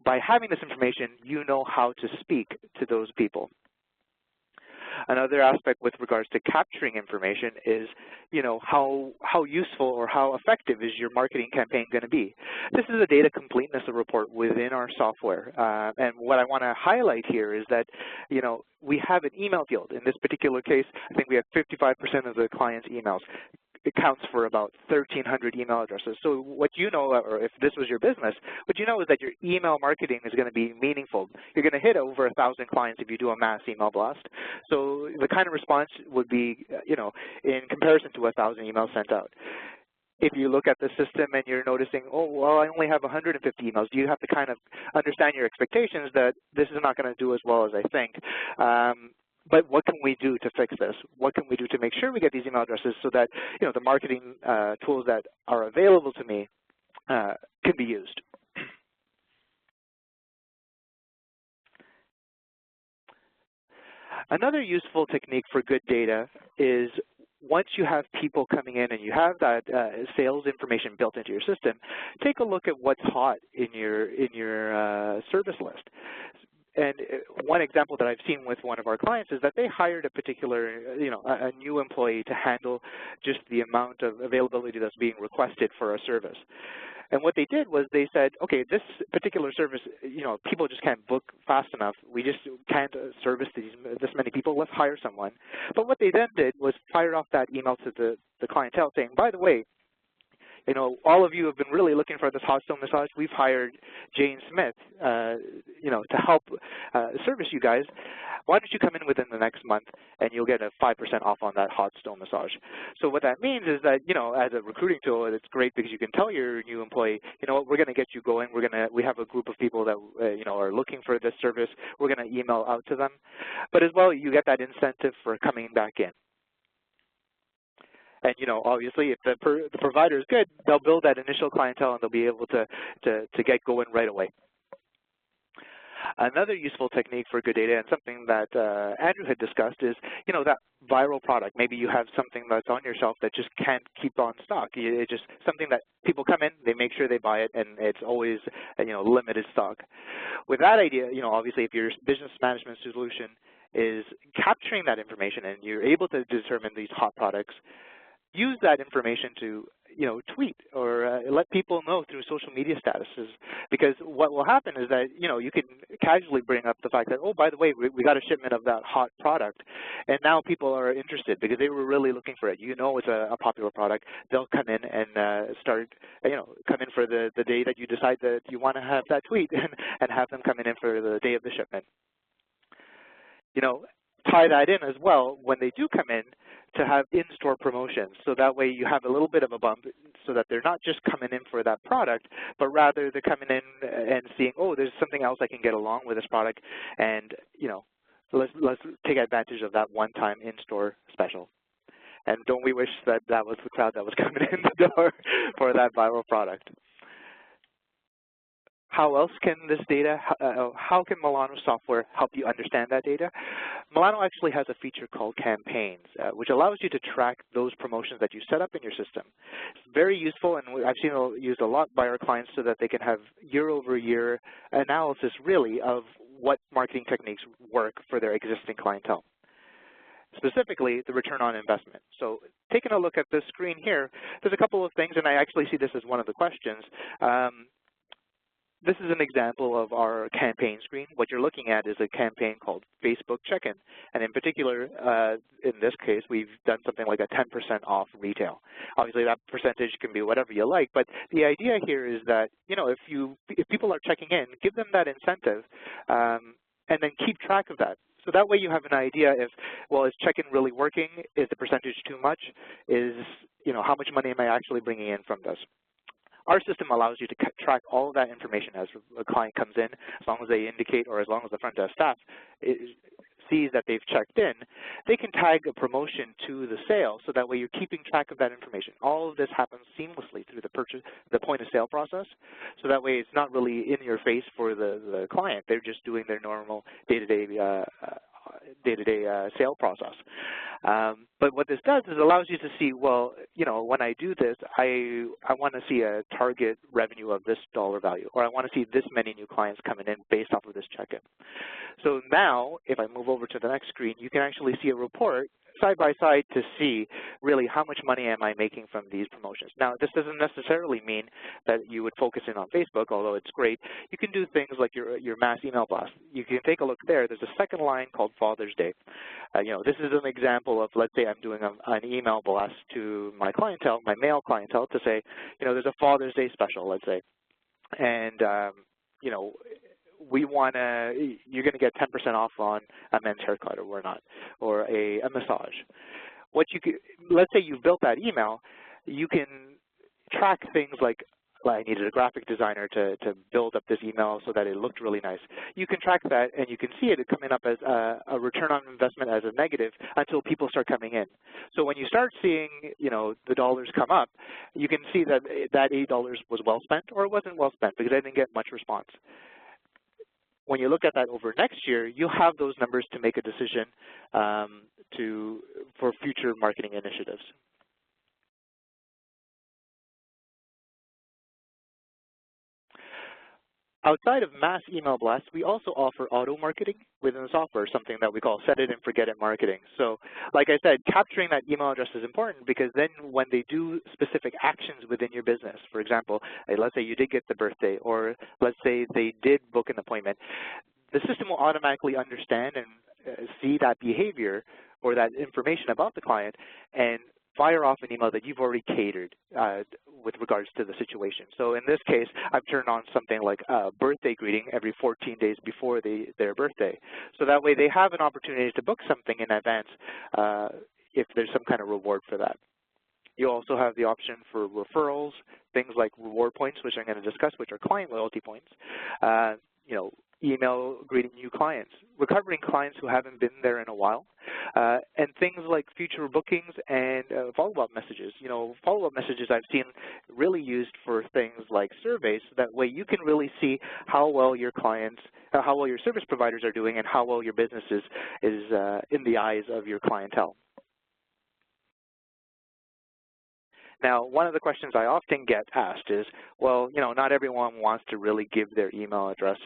by having this information, you know how to speak to those people. Another aspect with regards to capturing information is, how useful or how effective is your marketing campaign going to be. This is a data completeness report within our software. And what I want to highlight here is that, we have an email field. In this particular case, I think we have 55% of the client's emails. It counts for about 1,300 email addresses. So what you know, or if this was your business, what you know is that your email marketing is going to be meaningful. You're going to hit over 1,000 clients if you do a mass email blast. So the kind of response would be, in comparison to 1,000 emails sent out. If you look at the system and you're noticing, oh, well, I only have 150 emails, you have to kind of understand your expectations that this is not going to do as well as I think. But what can we do to fix this? What can we do to make sure we get these email addresses so that, the marketing tools that are available to me can be used. Another useful technique for good data is once you have people coming in and you have that sales information built into your system, take a look at what's hot in your service list. And one example that I've seen with one of our clients is that they hired a particular, a new employee to handle just the amount of availability that's being requested for a service. And what they did was they said, okay, this particular service, people just can't book fast enough. We just can't service this many people. Let's hire someone. But what they then did was fire off that email to the clientele saying, by the way, all of you have been really looking for this hot stone massage. We've hired Jane Smith, to help service you guys. Why don't you come in within the next month and you'll get a 5% off on that hot stone massage. So what that means is that, as a recruiting tool, it's great because you can tell your new employee, what, we're going to get you going. We have a group of people that, are looking for this service. We're going to email out to them. But as well, you get that incentive for coming back in. And obviously, if the provider is good, they'll build that initial clientele and they'll be able to get going right away. Another useful technique for good data, and something that Andrew had discussed, is that viral product. Maybe you have something that's on your shelf that just can't keep on stock. It's just something that people come in, they make sure they buy it, and it's always limited stock. With that idea, obviously, if your business management solution is capturing that information and you're able to determine these hot products, use that information to tweet or let people know through social media statuses, because what will happen is that you can casually bring up the fact that, oh, by the way, we got a shipment of that hot product, and now people are interested because they were really looking for it. It's a popular product. They'll come in and start come in for the day that you decide that you want to have that tweet, and have them coming in for the day of the shipment. Tie that in as well when they do come in to have in-store promotions. So that way you have a little bit of a bump so that they're not just coming in for that product, but rather they're coming in and seeing, oh, there's something else I can get along with this product, and let's take advantage of that one-time in-store special. And don't we wish that that was the crowd that was coming in the door for that viral product? How else can this data, how can Milano software help you understand that data? Milano actually has a feature called Campaigns, which allows you to track those promotions that you set up in your system. It's very useful, and I've seen it used a lot by our clients so that they can have year-over-year analysis, really, of what marketing techniques work for their existing clientele. Specifically, the return on investment. So taking a look at this screen here, there's a couple of things, and I actually see this as one of the questions. This is an example of our campaign screen. What you're looking at is a campaign called Facebook Check-in. And in particular, in this case, we've done something like a 10% off retail. Obviously, that percentage can be whatever you like, but the idea here is that, if people are checking in, give them that incentive, and then keep track of that. So that way you have an idea if, well, is check-in really working? Is the percentage too much? How much money am I actually bringing in from this? Our system allows you to track all of that information as a client comes in, as long as they indicate, or as long as the front desk staff sees that they've checked in. They can tag a promotion to the sale, so that way you're keeping track of that information. All of this happens seamlessly through the point of sale process, so that way it's not really in your face for the client. They're just doing their normal day-to-day sale process. But what this does is allows you to see, well, when I do this, I want to see a target revenue of this dollar value, or I want to see this many new clients coming in based off of this check-in. So now, if I move over to the next screen, you can actually see a report side by side to see really how much money am I making from these promotions. Now, this doesn't necessarily mean that you would focus in on Facebook, although it's great. You can do things like your mass email blast. You can take a look there. There's a second line called Father's Day. This is an example of, let's say I'm doing an email blast to my clientele, my male clientele, to say, there's a Father's Day special, let's say. And, you're going to get 10% off on a men's haircut or whatnot, or a massage. Let's say you've built that email, you can track things like I needed a graphic designer to build up this email so that it looked really nice. You can track that, and you can see it coming up as a return on investment as a negative until people start coming in. So when you start seeing, the dollars come up, you can see that that $8 was well spent or it wasn't well spent because I didn't get much response. When you look at that over next year, you'll have those numbers to make a decision for future marketing initiatives. Outside of mass email blasts, we also offer auto marketing within the software, something that we call set it and forget it marketing. So like I said, capturing that email address is important because then when they do specific actions within your business, for example, let's say you did get the birthday, or let's say they did book an appointment, the system will automatically understand and see that behavior or that information about the client and fire off an email that you've already catered with regards to the situation. So in this case, I've turned on something like a birthday greeting every 14 days before their birthday. So that way they have an opportunity to book something in advance if there's some kind of reward for that. You also have the option for referrals, things like reward points, which I'm going to discuss, which are client loyalty points. Email greeting new clients, recovering clients who haven't been there in a while, and things like future bookings and follow-up messages. Follow-up messages I've seen really used for things like surveys. That way you can really see how well your clients, how well your service providers are doing and how well your business is in the eyes of your clientele. Now, one of the questions I often get asked is, well, not everyone wants to really give their email address.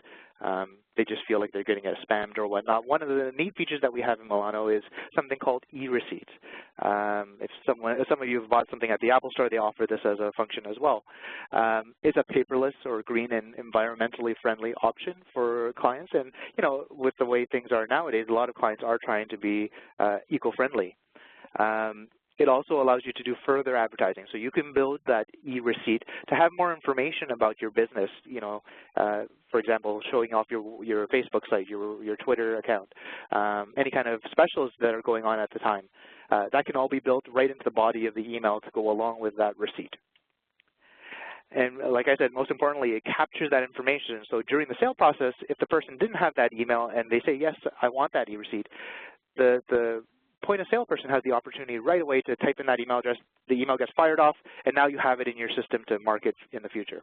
They just feel like they're getting spammed or whatnot. One of the neat features that we have in Milano is something called e-receipts. If some of you have bought something at the Apple Store, they offer this as a function as well. It's a paperless or green and environmentally friendly option for clients. And, with the way things are nowadays, a lot of clients are trying to be eco-friendly. It also allows you to do further advertising. So you can build that e-receipt to have more information about your business, for example, showing off your Facebook site, your Twitter account, any kind of specials that are going on at the time. That can all be built right into the body of the email to go along with that receipt. And like I said, most importantly, it captures that information. So during the sale process, if the person didn't have that email and they say, yes, I want that e-receipt, the point-of-sale person has the opportunity right away to type in that email address. The email gets fired off, and now you have it in your system to market in the future.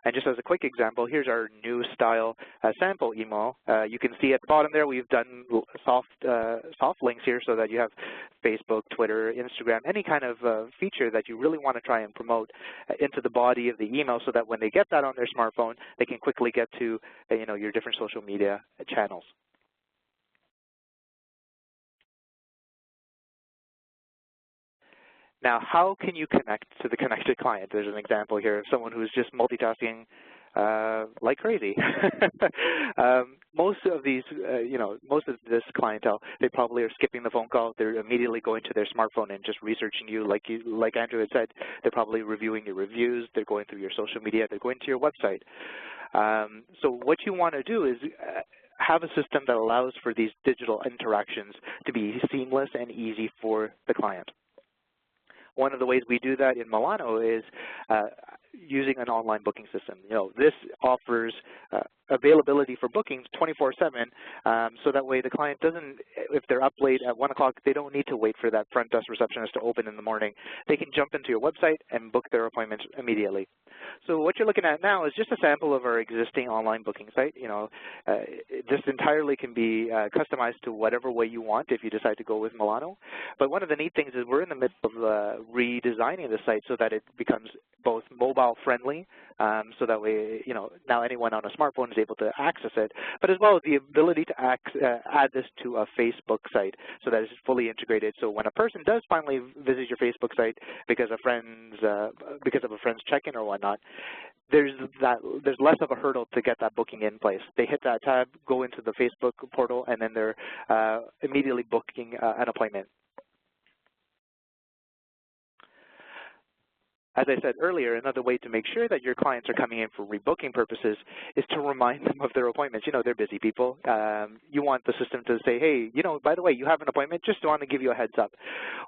And just as a quick example, here's our new style sample email. You can see at the bottom there we've done soft links here so that you have Facebook, Twitter, Instagram, any kind of feature that you really want to try and promote into the body of the email so that when they get that on their smartphone, they can quickly get to your different social media channels. Now, how can you connect to the connected client? There's an example here of someone who's just multitasking like crazy. Most of these, most of this clientele, they probably are skipping the phone call. They're immediately going to their smartphone and just researching you. Like Andrew had said, they're probably reviewing your reviews. They're going through your social media. They're going to your website. So what you want to do is have a system that allows for these digital interactions to be seamless and easy for the client. One of the ways we do that in Milano is using an online booking system. This offers availability for bookings 24/7, so that way the client doesn't, if they're up late at 1 o'clock, they don't need to wait for that front desk receptionist to open in the morning. They can jump into your website and book their appointments immediately. So what you're looking at now is just a sample of our existing online booking site. This entirely can be customized to whatever way you want if you decide to go with Milano. But one of the neat things is we're in the midst of redesigning the site so that it becomes both mobile friendly, so that way, now anyone on a smartphone is able to access it, but as well as the ability to add this to a Facebook site so that it's fully integrated. So when a person does finally visit your Facebook site because of a friend's check-in or whatnot, there's less of a hurdle to get that booking in place. They hit that tab, go into the Facebook portal, and then they're immediately booking an appointment. as I said earlier, another way to make sure that your clients are coming in for rebooking purposes is to remind them of their appointments. You know, they're busy people. You want the system to say, hey, you know, by the way, you have an appointment, just want to give you a heads up.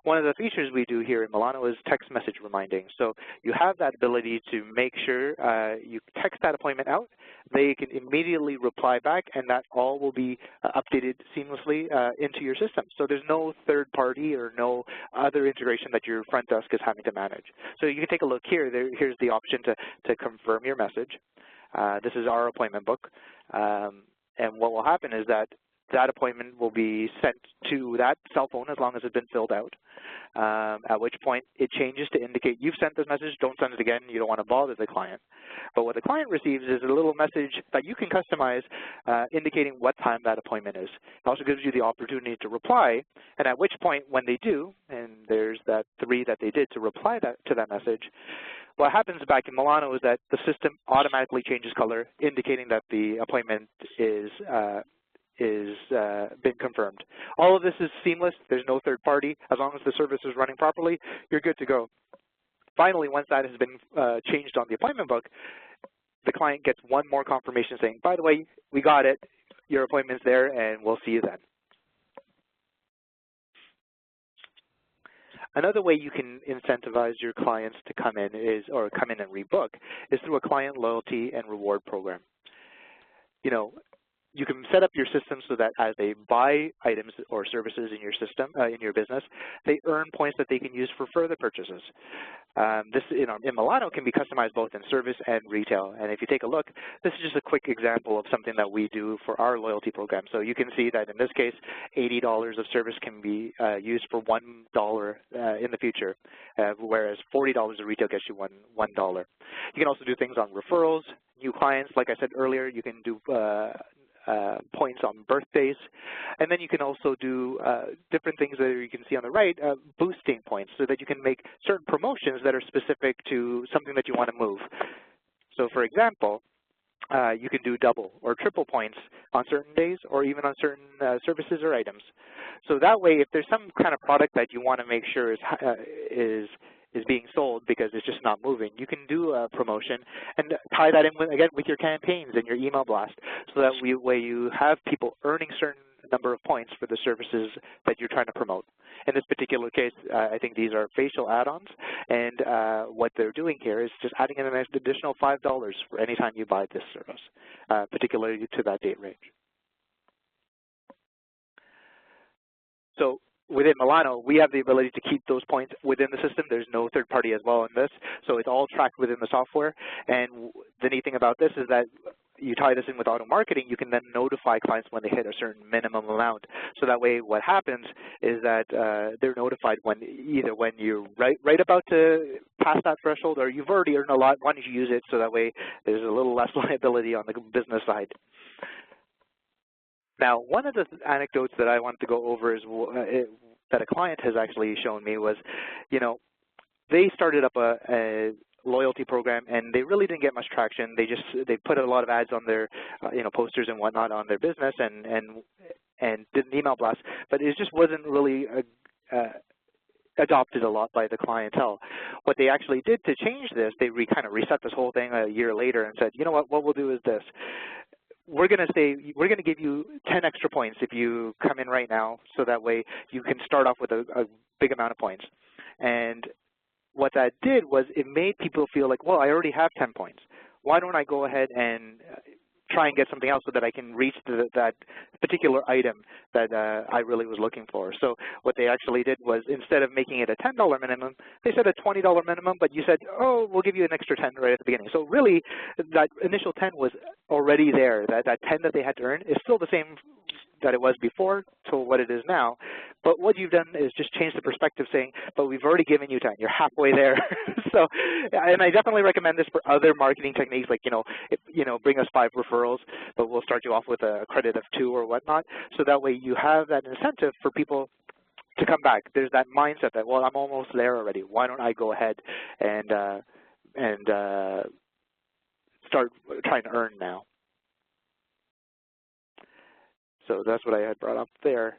One of the features we do here in Milano is text message reminding. So you have that ability to make sure you text that appointment out. They can immediately reply back, and that all will be updated seamlessly into your system. So there's no third party or no other integration that your front desk is having to manage. So you can take a look here. Here's the option to confirm your message. This is our appointment book. And what will happen is that appointment will be sent to that cell phone as long as it's been filled out, at which point it changes to indicate you've sent this message, don't send it again, you don't want to bother the client. But what the client receives is a little message that you can customize indicating what time that appointment is. It also gives you the opportunity to reply, and at which point when they do, and there's that 3 that they did to reply to that message, what happens back in Milano is that the system automatically changes color, indicating that the appointment is been confirmed. All of this is seamless. There's no third party. As long as the service is running properly, you're good to go. Finally, once that has been changed on the appointment book, the client gets one more confirmation saying, by the way, we got it. Your appointment's there, and we'll see you then. Another way you can incentivize your clients to come in and rebook is through a client loyalty and reward program. You know, you can set up your system so that as they buy items or services in your system, in your business, they earn points that they can use for further purchases. This in Milano can be customized both in service and retail. And if you take a look, this is just a quick example of something that we do for our loyalty program. So you can see that in this case, $80 of service can be used for $1 in the future, whereas $40 of retail gets you $1. You can also do things on referrals, new clients. Like I said earlier, you can do points on birthdays, and then you can also do different things that you can see on the right, boosting points, so that you can make certain promotions that are specific to something that you want to move. So for example, you can do double or triple points on certain days or even on certain services or items. So that way, if there's some kind of product that you want to make sure is being sold because it's just not moving, you can do a promotion and tie that in with your campaigns and your email blast, so that way you have people earning certain number of points for the services that you're trying to promote. In this particular case, I think these are facial add-ons, and what they're doing here is just adding in an additional $5 for any time you buy this service, particularly to that date range. So within Milano, we have the ability to keep those points within the system. There's no third party as well in this, so it's all tracked within the software. And the neat thing about this is that you tie this in with auto marketing, you can then notify clients when they hit a certain minimum amount. So that way what happens is that they're notified when either when you're right about to pass that threshold, or you've already earned a lot, why don't you use it, so that way there's a little less liability on the business side. Now, one of the anecdotes that I wanted to go over is that a client has actually shown me was, you know, they started up a loyalty program and they really didn't get much traction. They put a lot of ads on their, you know, posters and whatnot on their business and did an email blast, but it just wasn't really adopted a lot by the clientele. What they actually did to change this, they kind of reset this whole thing a year later and said, you know what we'll do is this. We're going to give you 10 extra points if you come in right now, so that way you can start off with a big amount of points. And what that did was it made people feel like, well, I already have 10 points. Why don't I go ahead and try and get something else so that I can reach that particular item that I really was looking for. So what they actually did was, instead of making it a $10 minimum, they said a $20 minimum, but you said, oh, we'll give you an extra 10 right at the beginning. So really, that initial 10 was already there. That 10 that they had to earn is still the same that it was before to what it is now. But what you've done is just change the perspective, saying, but we've already given you 10. You're halfway there. So, and I definitely recommend this for other marketing techniques, like, bring us 5 referrals, but we'll start you off with a credit of 2 or whatnot. So that way you have that incentive for people to come back. There's that mindset that, well, I'm almost there already. Why don't I go ahead and start trying to earn now? So that's what I had brought up there.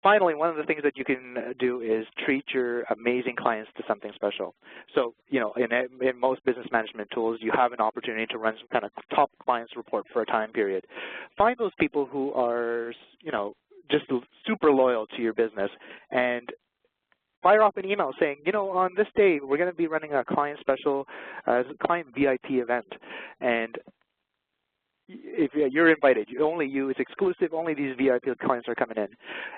finally, one of the things that you can do is treat your amazing clients to something special. So, you know, in most business management tools, you have an opportunity to run some kind of top clients report for a time period. Find those people who are, you know, just super loyal to your business and fire off an email saying, you know, on this day, we're going to be running a client special, client VIP event. And if you're invited, only you, it's exclusive, only these VIP clients are coming in.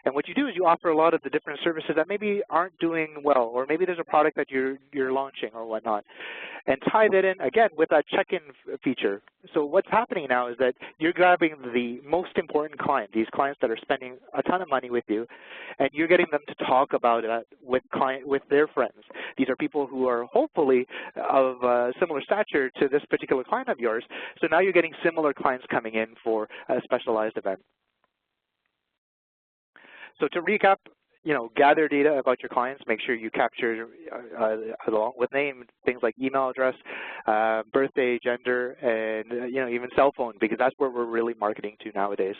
And what you do is you offer a lot of the different services that maybe aren't doing well, or maybe there's a product that you're launching or whatnot, and tie that in, again, with that check-in feature. So what's happening now is that you're grabbing the most important client, these clients that are spending a ton of money with you, and you're getting them to talk about it with their friends. These are people who are hopefully of similar stature to this particular client of yours. So now you're getting similar clients coming in for a specialized event. So to recap, you know, gather data about your clients. Make sure you capture, along with name, things like email address, birthday, gender, and you know, even cell phone, because that's where we're really marketing to nowadays.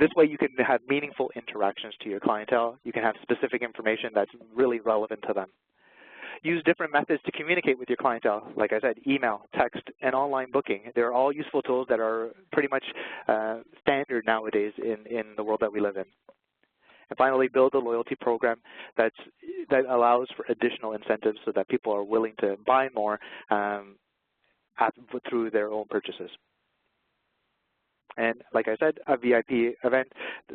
This way you can have meaningful interactions to your clientele. You can have specific information that's really relevant to them. Use different methods to communicate with your clientele. Like I said, email, text, and online booking. They're all useful tools that are pretty much standard nowadays in the world that we live in. And finally, build a loyalty program that allows for additional incentives so that people are willing to buy more through their own purchases. And like I said, a VIP event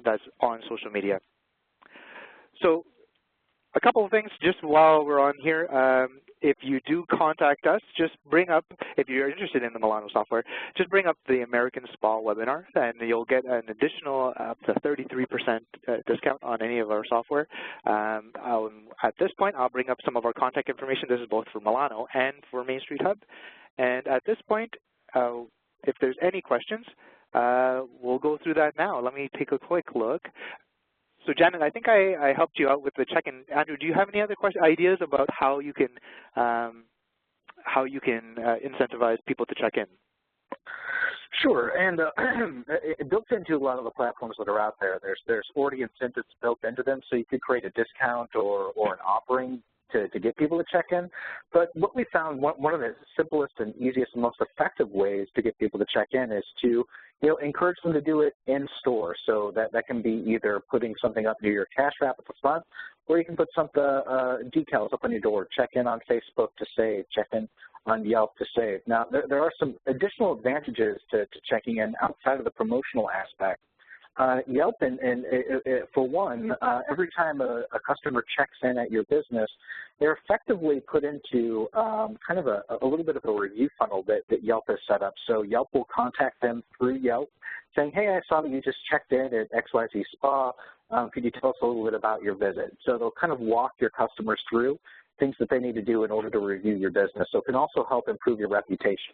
that's on social media. So a couple of things just while we're on here. If you do contact us, just bring up, if you're interested in the Milano software, just bring up the American Spa webinar, and you'll get an additional up to 33% discount on any of our software. At this point, I'll bring up some of our contact information. This is both for Milano and for Main Street Hub. And at this point, if there's any questions, we'll go through that now. Let me take a quick look. So Janet, I think I helped you out with the check-in. Andrew, do you have any other ideas about how you can incentivize people to check in? Sure, and it built into a lot of the platforms that are out there. There's already incentives built into them, so you could create a discount or an offering to get people to check in. But what we found, one of the simplest and easiest and most effective ways to get people to check in is to encourage them to do it in store. So that can be either putting something up near your cash wrap at the front, or you can put some decals up on your door. Check in on Facebook to save, check in on Yelp to save. Now, there are some additional advantages to checking in outside of the promotional aspect. Yelp, for one, every time a customer checks in at your business, they're effectively put into kind of a little bit of a review funnel that Yelp has set up. So Yelp will contact them through Yelp saying, hey, I saw that you just checked in at XYZ Spa. Could you tell us a little bit about your visit? So they'll kind of walk your customers through things that they need to do in order to review your business. So it can also help improve your reputation.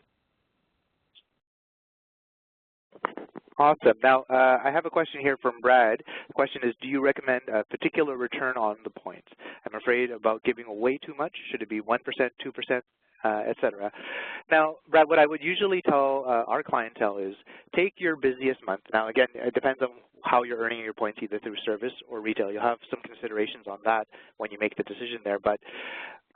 Awesome. Now, I have a question here from Brad. The question is, do you recommend a particular return on the points? I'm afraid about giving away too much. Should it be 1%, 2%, et cetera? Now, Brad, what I would usually tell our clientele is take your busiest month. Now, again, it depends on how you're earning your points, either through service or retail. You'll have some considerations on that when you make the decision there. But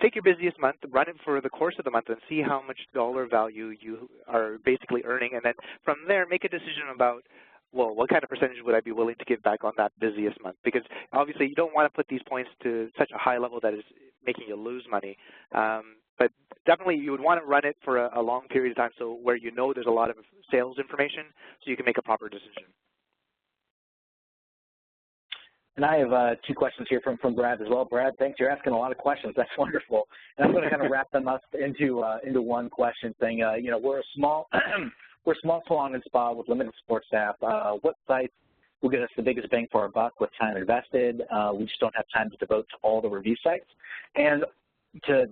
take your busiest month, run it for the course of the month, and see how much dollar value you are basically earning. And then from there, make a decision about, well, what kind of percentage would I be willing to give back on that busiest month? Because obviously you don't want to put these points to such a high level that is making you lose money. But definitely you would want to run it for a long period of time, so where you know there's a lot of sales information, so you can make a proper decision. And I have two questions here from Brad as well. Brad, thanks. You're asking a lot of questions. That's wonderful. And I'm going to kind of wrap them up into one question, saying, we're a small salon and spa with limited support staff. What sites will get us the biggest bang for our buck with time invested? We just don't have time to devote to all the review sites. And to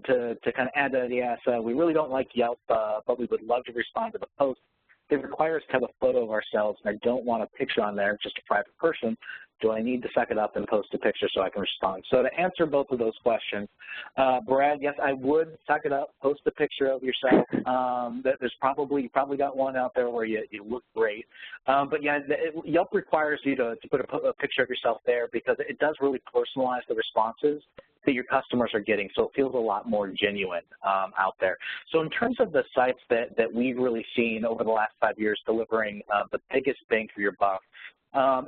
kind of add to that, we really don't like Yelp, but we would love to respond to the post. It requires us to have a photo of ourselves, and I don't want a picture on there, just a private person. Do I need to suck it up and post a picture so I can respond? So to answer both of those questions, Brad, yes, I would suck it up, post a picture of yourself. There's you probably got one out there where you look great. But yeah, Yelp requires you to put a picture of yourself there because it does really personalize the responses that your customers are getting, so it feels a lot more genuine out there. So in terms of the sites that we've really seen over the last 5 years delivering the biggest bang for your buck,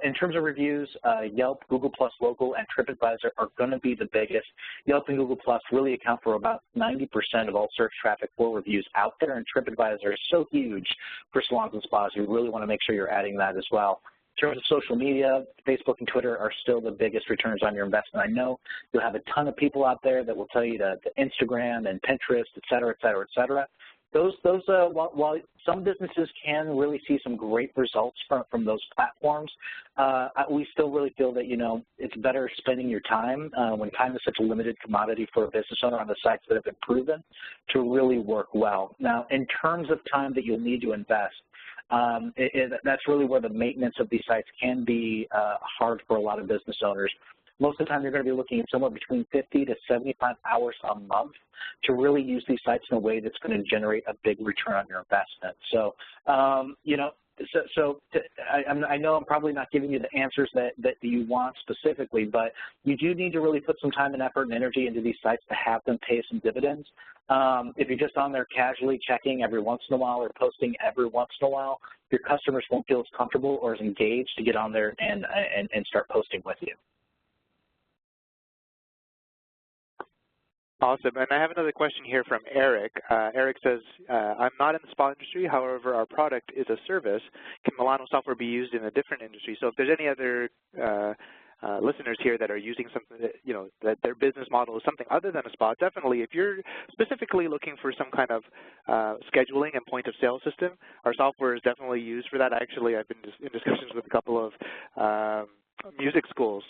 in terms of reviews, Yelp, Google+, Local, and TripAdvisor are going to be the biggest. Yelp and Google+ really account for about 90% of all search traffic for reviews out there, and TripAdvisor is so huge for salons and spas. You really want to make sure you're adding that as well. In terms of social media, Facebook and Twitter are still the biggest returns on your investment. I know you'll have a ton of people out there that will tell you to Instagram and Pinterest, et cetera, et cetera, et cetera. While some businesses can really see some great results from those platforms, we still really feel that, it's better spending your time when time is such a limited commodity for a business owner on the sites that have been proven to really work well. Now, in terms of time that you'll need to invest, that's really where the maintenance of these sites can be hard for a lot of business owners. Most of the time, you're going to be looking at somewhere between 50 to 75 hours a month to really use these sites in a way that's going to generate a big return on your investment. So, I know I'm probably not giving you the answers that you want specifically, but you do need to really put some time and effort and energy into these sites to have them pay some dividends. If you're just on there casually checking every once in a while or posting every once in a while, your customers won't feel as comfortable or as engaged to get on there and start posting with you. Awesome. And I have another question here from Eric. Eric says, I'm not in the spa industry. However, our product is a service. Can Milano software be used in a different industry? So if there's any other listeners here that are using something that, that their business model is something other than a spa, definitely if you're specifically looking for some kind of scheduling and point of sale system, our software is definitely used for that. Actually, I've been in discussions with a couple of music schools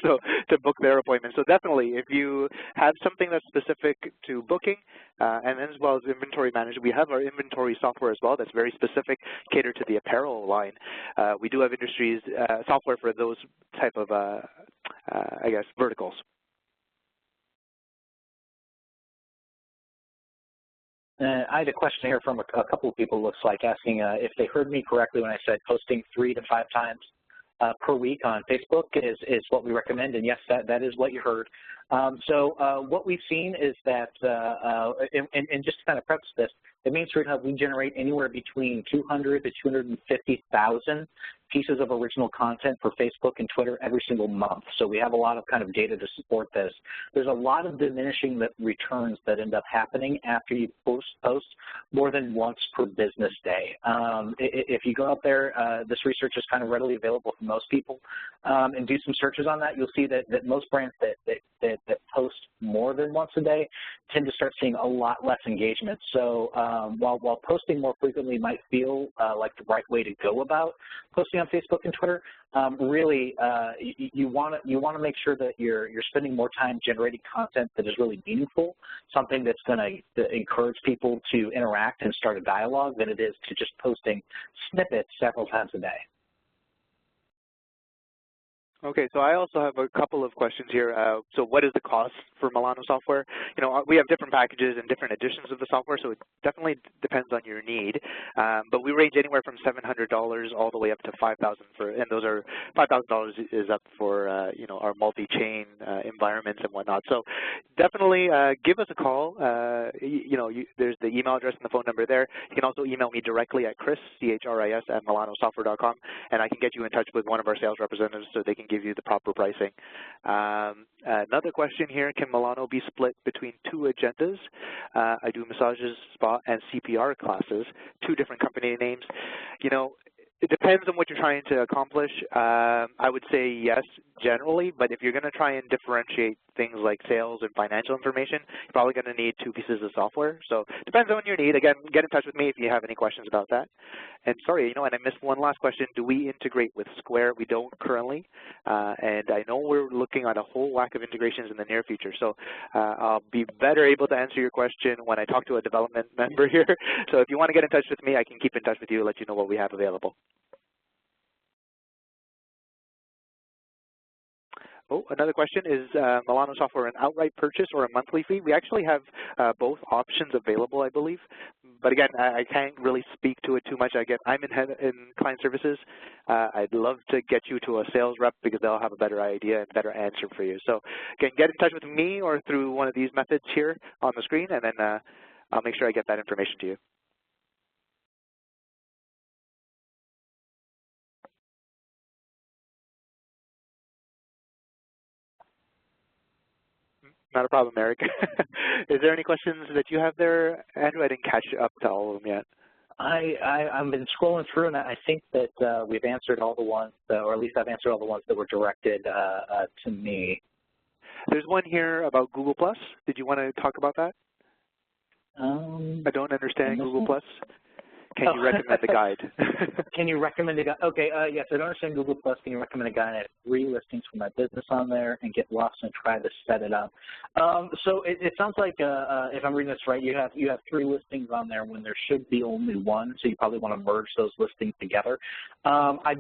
so to book their appointments. So definitely if you have something that's specific to booking and as well as inventory management, we have our inventory software as well that's very specific, catered to the apparel line. We do have industries software for those type of I guess verticals. I had a question here from a couple of people, looks like, asking if they heard me correctly when I said posting 3 to 5 times per week on Facebook is what we recommend, and yes, that is what you heard. So what we've seen is that, and just to kind of preface this, at Main Street Hub, we generate anywhere between 200 to 250,000 pieces of original content for Facebook and Twitter every single month. So we have a lot of kind of data to support this. There's a lot of diminishing returns that end up happening after you post more than once per business day. If you go out there, this research is kind of readily available for most people, and do some searches on that, you'll see that most brands that post more than once a day tend to start seeing a lot less engagement. So while posting more frequently might feel like the right way to go about posting on Facebook and Twitter, really you want to make sure that you're spending more time generating content that is really meaningful, something that's going to encourage people to interact and start a dialogue, than it is to just posting snippets several times a day. Okay, so I also have a couple of questions here. So what is the cost for Milano software? We have different packages and different editions of the software, so it definitely depends on your need. But we range anywhere from $700 all the way up to $5,000 and those are $5,000 is up for our multi-chain environments and whatnot. So definitely give us a call. There's the email address and the phone number there. You can also email me directly at Chris, C-H-R-I-S, at milanosoftware.com, and I can get you in touch with one of our sales representatives so they can give you the proper pricing. Another question here, can Milano be split between 2 agendas? I do massages, spa, and CPR classes, 2 different company names. It depends on what you're trying to accomplish. I would say yes, generally, but if you're going to try and differentiate things like sales and financial information, you're probably going to need 2 pieces of software. So it depends on your need. Again, get in touch with me if you have any questions about that. And sorry, and I missed one last question. Do we integrate with Square? We don't currently, and I know we're looking at a whole whack of integrations in the near future. So I'll be better able to answer your question when I talk to a development member here. So if you want to get in touch with me, I can keep in touch with you and let you know what we have available. Oh, another question, is Milano software an outright purchase or a monthly fee? We actually have both options available, I believe. But again, I can't really speak to it too much. Again, I'm in client services. I'd love to get you to a sales rep because they'll have a better idea and better answer for you. So again, get in touch with me or through one of these methods here on the screen, and then I'll make sure I get that information to you. Not a problem, Eric. Is there any questions that you have there, Andrew? I didn't catch up to all of them yet. I've been scrolling through, and I think that we've answered all the ones, or at least I've answered all the ones that were directed to me. There's one here about Google+. Did you want to talk about that? I don't understand Google+. Can you recommend a guide? Can you recommend a guide? Okay, yes, I don't understand Google+. Can you recommend a guide? I have 3 listings for my business on there and get lost and try to set it up. So it sounds like, if I'm reading this right, you have 3 listings on there when there should be only 1, so you probably want to merge those listings together. I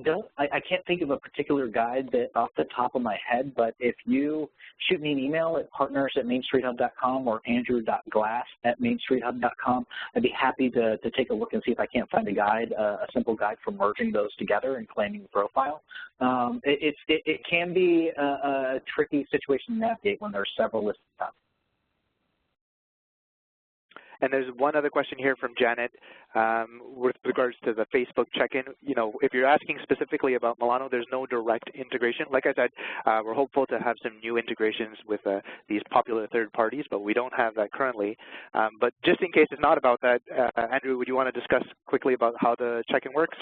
can't think of a particular guide that off the top of my head, but if you shoot me an email at partners@mainstreethub.com or andrew.glass@mainstreethub.com, I'd be happy to take a look and see if I can't find a guide, a simple guide for merging those together and claiming the profile. It can be a tricky situation to navigate when there's several listings up. And there's one other question here from Janet with regards to the Facebook check-in. You know, if you're asking specifically about Milano, there's no direct integration. Like I said, we're hopeful to have some new integrations with these popular third parties, but we don't have that currently. But just in case it's not about that, Andrew, would you want to discuss quickly about how the check-in works?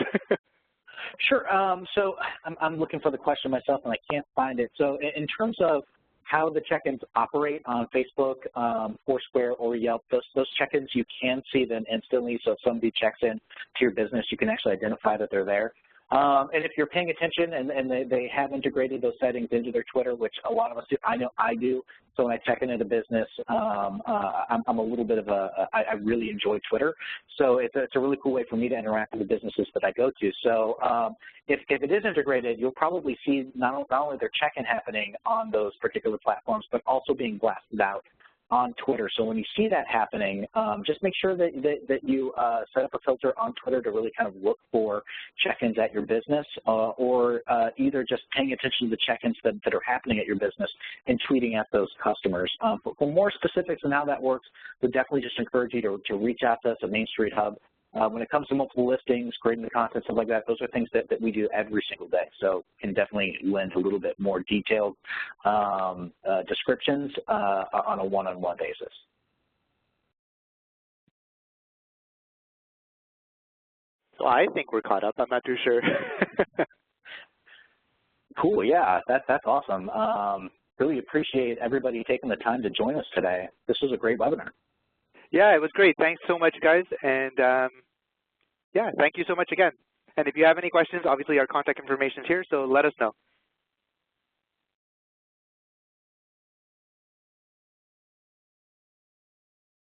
Sure. So I'm looking for the question myself, and I can't find it. So in terms of how the check-ins operate on Facebook, Foursquare, or Yelp, those check-ins, you can see them instantly. So if somebody checks in to your business, you can actually identify that they're there. And if you're paying attention and they have integrated those settings into their Twitter, which a lot of us do, I know I do. So when I check into the business, I'm a little bit of I really enjoy Twitter. So it's a really cool way for me to interact with the businesses that I go to. So if it is integrated, you'll probably see not only their check-in happening on those particular platforms, but also being blasted out on Twitter. So when you see that happening, just make sure that you set up a filter on Twitter to really kind of look for check-ins at your business, or either just paying attention to the check-ins that are happening at your business and tweeting at those customers. For more specifics on how that works, we'd definitely just encourage you to reach out to us at Main Street Hub. When it comes to multiple listings, creating the content, stuff like that, those are things that we do every single day. So can definitely lend a little bit more detailed descriptions on a one-on-one basis. So I think we're caught up. I'm not too sure. Cool. Yeah, that's awesome. Really appreciate everybody taking the time to join us today. This was a great webinar. Yeah, it was great. Thanks so much, guys. And yeah, thank you so much again. And if you have any questions, obviously our contact information is here, so let us know.